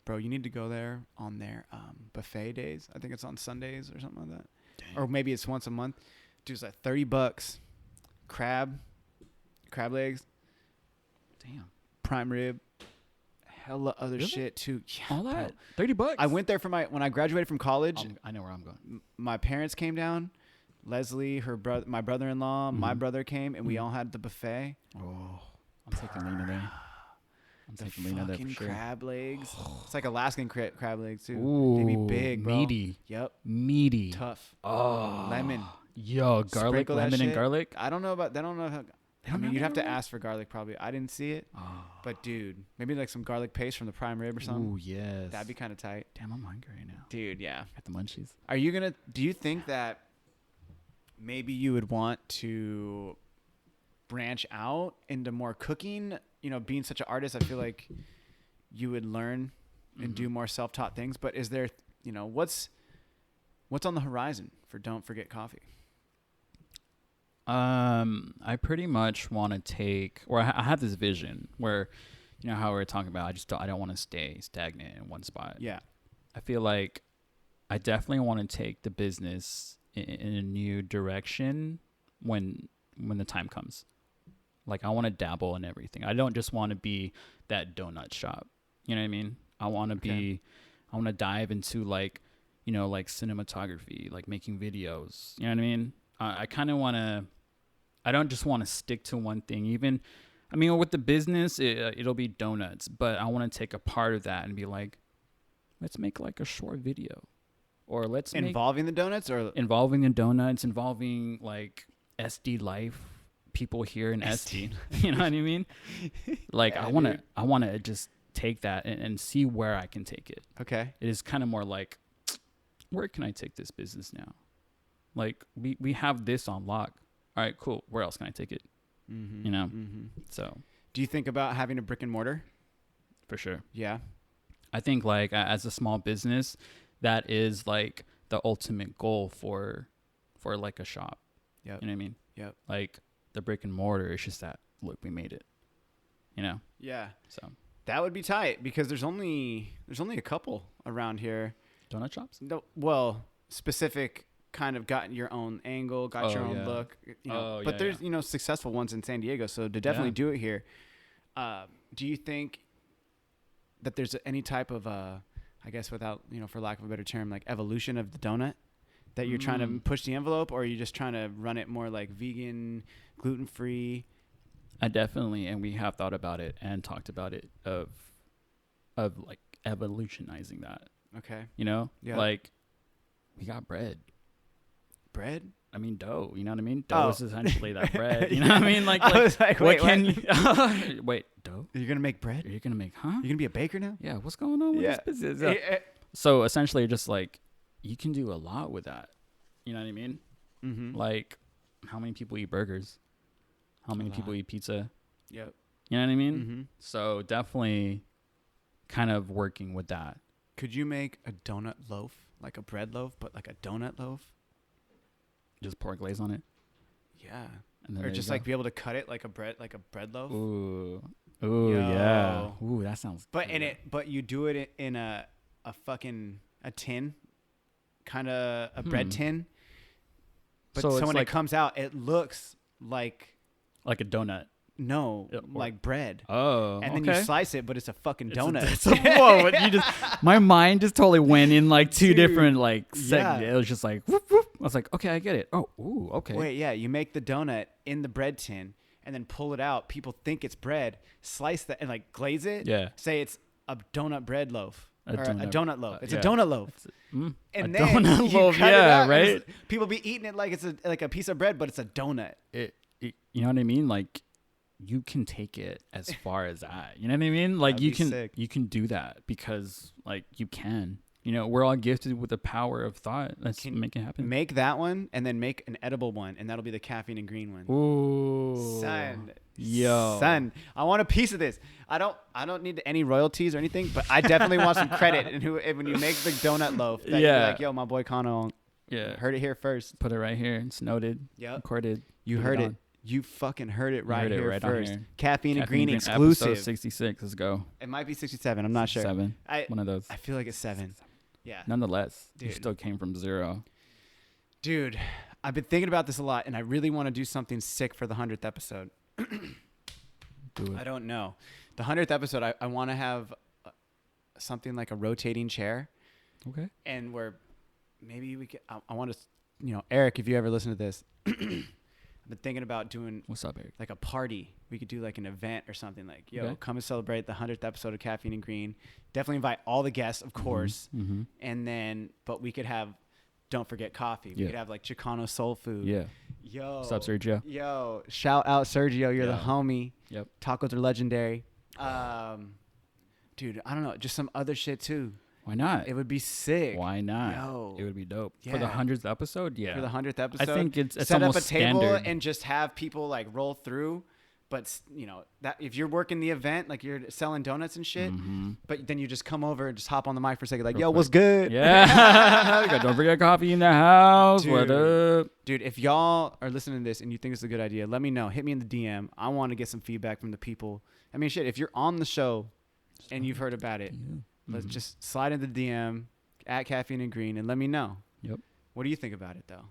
Bro, you need to go there on their buffet days. I think it's on Sundays or something like that. Dang. Or maybe it's once a month. Dude, it's like $30. Crab legs. Damn. Prime rib. Hella other shit too. Yeah, all that. bro. $30. I went there for when I graduated from college. I know where I'm going. My parents came down. Leslie, her brother, my brother-in-law, my brother came, and we all had the buffet. Oh, I'm taking Lena there. I'm taking Lena there for sure. Crab legs. It's like Alaskan crab legs too. Ooh, they be big, bro. Meaty. Yep. Meaty. Tough. Oh. Lemon. Yo, garlic, Sprinkle that lemon, and shit. garlic. I don't know about. They don't know how. I mean, you'd have to ask for garlic probably. I didn't see it. Oh. But dude, maybe like some garlic paste from the prime rib or something. Ooh, yes. That'd be kind of tight. Damn, I'm hungry right now. Dude, yeah. Got the munchies. Do you think that maybe you would want to branch out into more cooking? You know, being such an artist, I feel like you would learn and do more self-taught things. But is there, you know, what's on the horizon for Doughn't Forget Coffee? I pretty much want to take, or I have this vision where, you know, how we were talking about, I don't want to stay stagnant in one spot. Yeah. I feel like I definitely want to take the business in a new direction when the time comes. Like, I want to dabble in everything. I don't just want to be that donut shop. You know what I mean? I want to dive into like, you know, like cinematography, like making videos. You know what I mean? I kind of want to, I don't just want to stick to one thing. Even, I mean, with the business, it'll be donuts, but I want to take a part of that and be like, let's make like a short video, or let's involving the donuts, or involving the donuts, involving like SD life, people here in SD. You know what I mean? Like, yeah, I want to just take that and see where I can take it. Okay. It is kind of more like, where can I take this business now? Like, we have this on lock. All right, cool. Where else can I take it? Mm-hmm, you know? Mm-hmm. So. Do you think about having a brick and mortar? For sure. Yeah. I think, like, as a small business, that is, like, the ultimate goal for like, a shop. Yep. You know what I mean? Yep. Like, the brick and mortar is just that, look, we made it. You know? Yeah. So. That would be tight, because there's only a couple around here. Donut shops? No, well, specific kind of got your own angle, got your own look, you know. But there's you know, successful ones in San Diego, so to definitely do it here. Do you think that there's any type of I guess, without, you know, for lack of a better term, like evolution of the donut that you're trying to push the envelope, or are you just trying to run it more like vegan, gluten-free? I definitely, and we have thought about it and talked about it of like evolutionizing that. Okay. You know? Yeah. Like, we got bread. Bread? I mean, dough. You know what I mean? Dough is essentially that bread. You know what I mean? Like, I was like, what can you... Wait, dough? You're going to make bread? You're going to make, huh? You're going to be a baker now? Yeah, what's going on with this business? So, essentially, just like, you can do a lot with that. You know what I mean? Mm-hmm. Like, how many people eat burgers? How many people eat pizza? Yep. You know what I mean? Mm-hmm. So, definitely kind of working with that. Could you make a donut loaf, like a bread loaf, but like a donut loaf? Just pour glaze on it. Yeah. And then or just like be able to cut it like a bread loaf. Ooh, Yo. yeah. Ooh, that sounds. But good. but you do it in a fucking a tin, kind of a bread tin. But so when it comes out, it looks like a donut. No, like bread. Oh, and then you slice it, but it's a fucking donut. Whoa! You just, my mind just totally went in like two different like segments. Yeah. It was just like, whoop, whoop. I was like, okay, I get it. Oh, ooh, okay. Wait, yeah, you make the donut in the bread tin and then pull it out. People think it's bread. Slice that and like glaze it. Yeah. Say it's a donut bread loaf. A donut loaf. It's yeah. a donut loaf. And then donut you loaf, cut it out, right? People be eating it like it's a piece of bread, but it's a donut. You know what I mean? Like, you can take it as far as that. You know what I mean? Like, you can do that because like you can. You know, we're all gifted with the power of thought. Let's Can make it happen. Make that one and then make an edible one, and that'll be the caffeine and green one. Ooh. Son, I want a piece of this. I don't need any royalties or anything, but I definitely want some credit. And when you make the donut loaf, that you're like, yo, my boy Kano, heard it here first. Put it right here. It's noted. Yep. Recorded. You heard it. You fucking heard it right here right first. Here. Caffeine and green exclusive. Episode 66. Let's go. It might be 67. I'm not sure. 7. One of those. I feel like it's 7. Yeah. Nonetheless, dude. You still came from 0. Dude, I've been thinking about this a lot, and I really want to do something sick for the 100th episode. Do it. I don't know. The 100th episode, I want to have something like a rotating chair. Okay. And where maybe we could, I want to, Eric, if you ever listen to this, I've been thinking about doing What's up, Eric? like a party. We could do like an event or something like, Okay. come and celebrate the 100th episode of Caffeine and Green. Definitely invite all the guests, of course. Mm-hmm. And then, but we could have Don't Forget Coffee. We could have like Chicano soul food. Yeah. Yo. What's up, Sergio? Yo. Shout out Sergio. You're the homie. Yep. Tacos are legendary. Dude, I don't know. Just some other shit too. Why not? It would be sick. Why not? Yo. It would be dope. Yeah. For the 100th episode, yeah. For the 100th episode. I think it's set up a almost table standard. and just have people like roll through. But that if you're working the event, like you're selling donuts and shit, but then you just come over and just hop on the mic for a second, like, Real yo, quick. what's good? Yeah. Don't forget coffee in the house. Dude. What up? Dude, if y'all are listening to this and you think it's a good idea, let me know. Hit me in the DM. I want to get some feedback from the people. I mean, shit, if you're on the show and you've heard about it, let's just slide in the DM at Caffeine and Green and let me know. Yep. What do you think about it, though?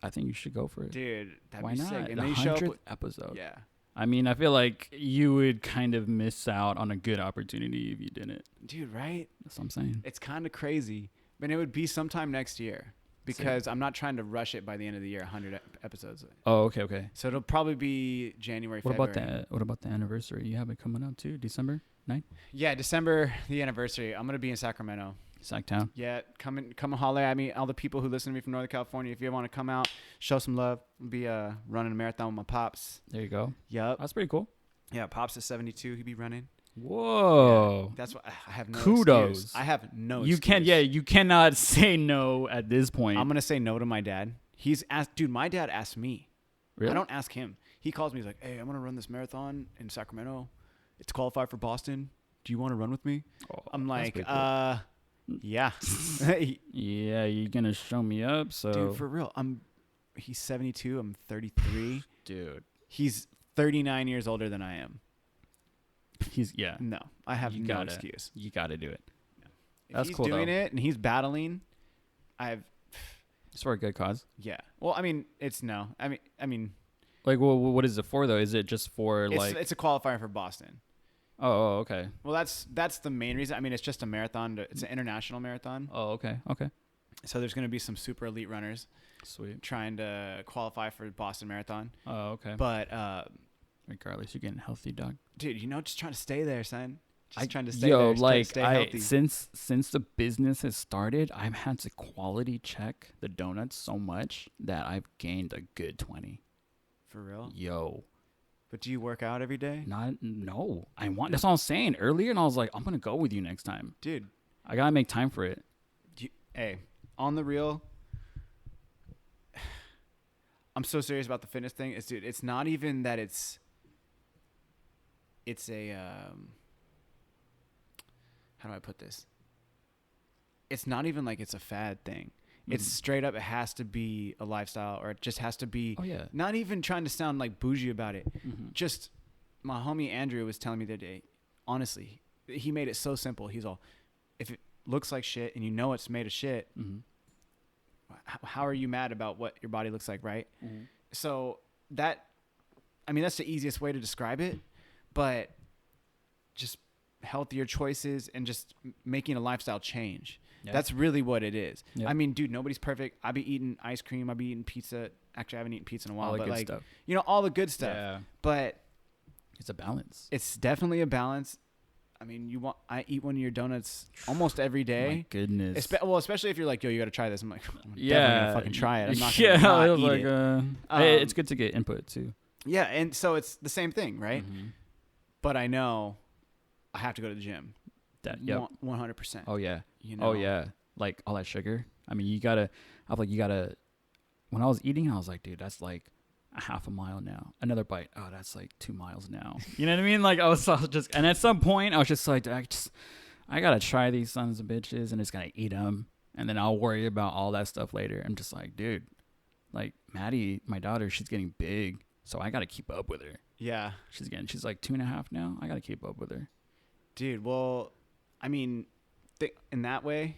I think you should go for it. Dude, that'd Why be not? sick. And The then you show up 100th episode. Yeah. I mean, I feel like you would kind of miss out on a good opportunity if you didn't. Dude, right? That's what I'm saying. It's kind of crazy. But it would be sometime next year because I'm not trying to rush it by the end of the year, 100 episodes. Oh, okay. So it'll probably be January, What February. What about the anniversary? You have it coming up too, December 9th? Yeah, December, the anniversary. I'm going to be in Sacramento. Sacktown. Yeah, come and holler at me. All the people who listen to me from Northern California, if you want to come out, show some love. I'll be running a marathon with my pops. There you go. Yep. That's pretty cool. Yeah, pops is 72. He'd be running. Whoa. Yeah, that's what I have no Kudos. excuse. I have no You excuse. you cannot say no at this point. I'm going to say no to my dad. He's asked, dude, my dad asked me. Really? I don't ask him. He calls me. He's like, hey, I'm going to run this marathon in Sacramento. It's qualified for Boston. Do you want to run with me? Oh, I'm that's like, pretty cool. yeah. Yeah, you're going to show me up, so. Dude, for real. He's 72. I'm 33. Dude. He's 39 years older than I am. Yeah. No, I have no excuse. You got to do it. If That's he's cool, doing though. it and he's battling, It's for a good cause. yeah. Well, I mean, it's no. I mean, Like, well, what is it for, though? Is it just for, it's a qualifier for Boston. Oh, okay. Well, that's the main reason. I mean, it's just a marathon. It's an international marathon. Oh, okay. So there's going to be some super elite runners Sweet. trying to qualify for Boston Marathon. Oh, okay. But, Regardless, you're getting healthy, dog. dude, just trying to stay there, son. Just trying to stay Yo, there. like stay healthy. since the business has started, I've had to quality check the donuts so much that I've gained a good 20. For real? Yo. But do you work out every day? No. That's what I'm saying earlier, and I was like, I'm gonna go with you next time. Dude. I gotta make time for it. Hey, on the real, I'm so serious about the fitness thing. It's not even that it's a how do I put this? It's not even like it's a fad thing. It's straight up, it has to be a lifestyle, or it just has to be. Oh, yeah. Not even trying to sound like bougie about it. Just my homie Andrew was telling me the other day, honestly, he made it so simple. He's all, if it looks like shit and you know it's made of shit, how are you mad about what your body looks like, right? So that's the easiest way to describe it, but just healthier choices and just making a lifestyle change. Yeah. That's really what it is. Yeah. I mean, dude, nobody's perfect. I be eating ice cream. I be eating pizza. Actually, I haven't eaten pizza in a while, but like, stuff. All the good stuff. Yeah. But it's a balance. It's definitely a balance. I mean, I eat one of your donuts almost every day. My goodness. Especially if you're like, yo, you got to try this. I'm like, I'm definitely gonna fucking try it. I'm not gonna eat it. It's good to get input too. Yeah, and so it's the same thing, right? But I know I have to go to the gym. 100%. Oh yeah. Oh yeah. like all that sugar. I mean, when I was eating, I was like, dude, that's like a half a mile now. Another bite. Oh, that's like 2 miles now. You know what I mean? Like I was just, and at some point I was just like, I got to try these sons of bitches and just got to eat them. And then I'll worry about all that stuff later. I'm just like, dude, like Maddie, my daughter, she's getting big. So I got to keep up with her. Yeah. She's like 2.5 now. I got to keep up with her. Dude, well, I mean, in that way,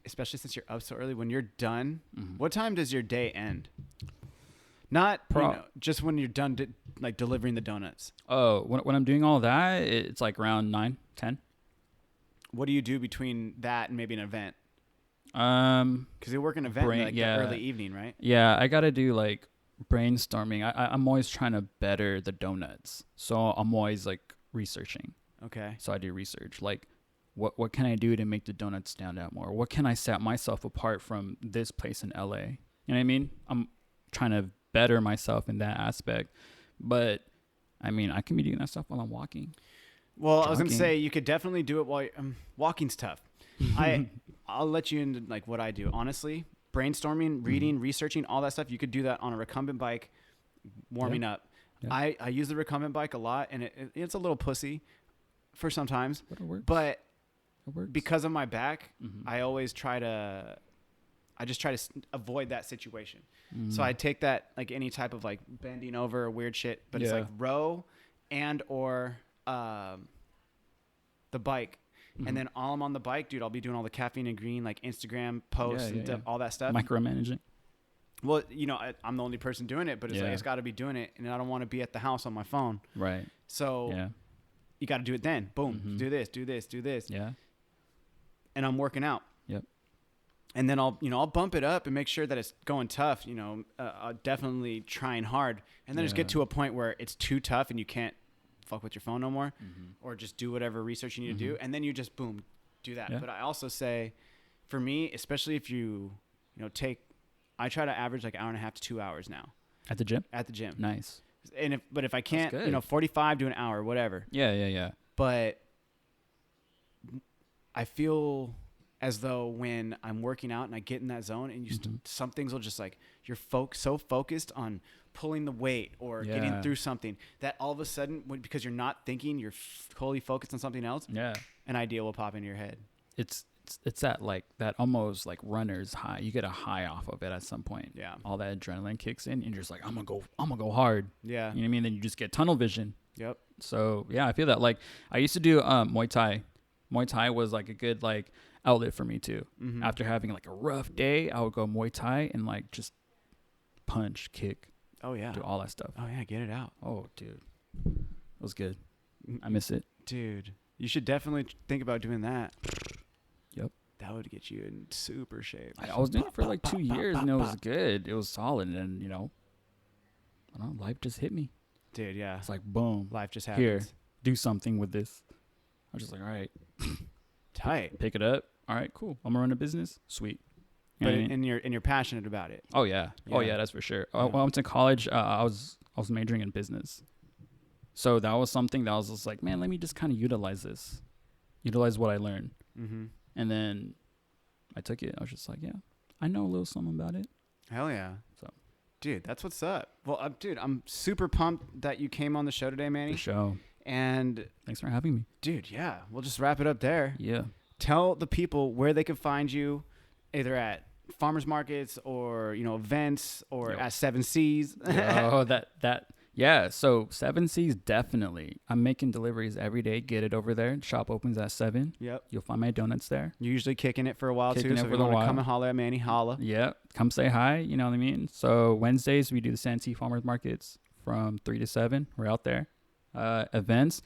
especially since you're up so early, when you're done, what time does your day end? Not just when you're done like delivering the donuts. Oh, when I'm doing all that, it's like around 9, 10. What do you do between that and maybe an event? Because you work an event in the early evening, right? Yeah, I got to do like brainstorming. I'm always trying to better the donuts. So I'm always like researching. Okay. So I do research. Like, what can I do to make the donuts stand out more? What can I set myself apart from this place in LA? You know what I mean? I'm trying to better myself in that aspect. But, I mean, I can be doing that stuff while I'm walking. Well, I was going to say, you could definitely do it while walking's tough. I'll let you into like what I do. Honestly, brainstorming, reading, researching, all that stuff, you could do that on a recumbent bike, warming up. Yeah. I use the recumbent bike a lot, and it's a little pussy for sometimes. But it works. But because of my back, I always try to avoid that situation. So I take that like any type of like bending over or weird shit, but it's like row and or the bike. And then while I'm on the bike, dude, I'll be doing all the caffeine and green, like Instagram posts and all that stuff. Micromanaging. Well, you know, I'm the only person doing it, but it's like, it's got to be doing it. And I don't want to be at the house on my phone. Right. So you got to do it then. Boom. Do this, do this, do this. Yeah. And I'm working out. Yep. And then I'll bump it up and make sure that it's going tough, definitely trying hard. And then just get to a point where it's too tough and you can't fuck with your phone no more, or just do whatever research you need to do, and then you just boom do that. But I also say, for me, especially if I try to average like 1.5 to 2 hours now at the gym. Nice. And if I can't, 45 to an hour, whatever. Yeah. But I feel as though when I'm working out and I get in that zone, and some things will just like, you're so focused on pulling the weight or getting through something that all of a sudden, because you're not thinking, you're totally focused on something else. Yeah, an idea will pop into your head. It's that like that almost like runner's high. You get a high off of it at some point. Yeah, all that adrenaline kicks in, and you're just like, I'm gonna go hard. Yeah, you know what I mean. Then you just get tunnel vision. Yep. So yeah, I feel that. Like I used to do Muay Thai. Muay Thai was like a good like outlet for me too. After having like a rough day, I would go Muay Thai and like just punch, kick. Oh yeah, do all that stuff. Oh yeah, get it out. Oh dude, it was good. I miss it, dude. You should definitely think about doing that. Yep, that would get you in super shape. I was doing it for like 2 years, and it was good. It was solid, and I don't know, life just hit me, dude. Yeah, it's like boom, life just happens. Here, do something with this. I was just like, all right, tight. Pick it up. All right, cool. I'm gonna run a business. Sweet. But you're passionate about it. Oh yeah. Oh yeah, that's for sure. When I went to college, I was majoring in business, so that was something that I was just like, man, let me just kind of utilize what I learned, and then I took it. I was just like, yeah, I know a little something about it. Hell yeah. So, dude, that's what's up. Well, dude, I'm super pumped that you came on the show today, Manny. The show. And thanks for having me, dude. Yeah, we'll just wrap it up there. Yeah. Tell the people where they can find you, either at farmers markets or events or at 7Cs. So 7Cs, definitely. I'm making deliveries every day. Get it over there. Shop opens at 7. Yep. You'll find my donuts there. You're usually kicking it for a while too. So if you want to come and holla at Manny, holla. Yeah. Come say hi. You know what I mean? So Wednesdays we do the Santee farmers markets from 3 to 7. We're out there. Events.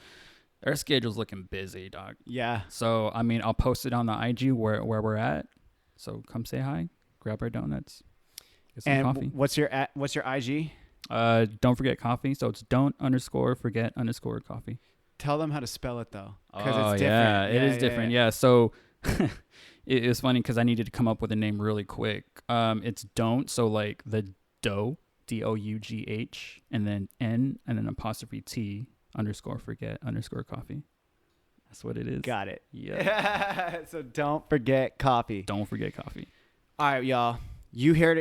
Our schedule's looking busy, dog. Yeah. So I mean, I'll post it on the IG where we're at. So come say hi, grab our donuts, get some coffee. What's your IG? Don't forget coffee. So it's don't_forget_coffee. Tell them how to spell it though, because it's different. Yeah, it is different. Yeah. So it was funny because I needed to come up with a name really quick. It's don't. So like the dough, DOUGH, and then N and then apostrophe T _forget_coffee. That's what it is. Got it. Yeah. So don't forget coffee. Don't forget coffee. All right, y'all. You heard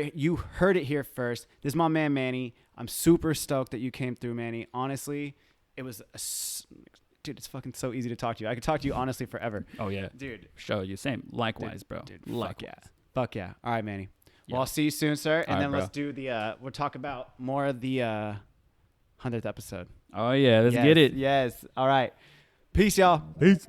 it here first. This is my man, Manny. I'm super stoked that you came through, Manny. Honestly, it was dude, it's fucking so easy to talk to you. I could talk to you honestly forever. Oh, yeah. Dude. Show you. Same. Likewise, bro. Dude, Likewise. Fuck yeah. All right, Manny. Yeah. Well, I'll see you soon, sir. And All then right, let's do we'll talk about more of the 100th episode. Oh, yeah. Let's get it. Yes. All right. Peace, y'all. Peace.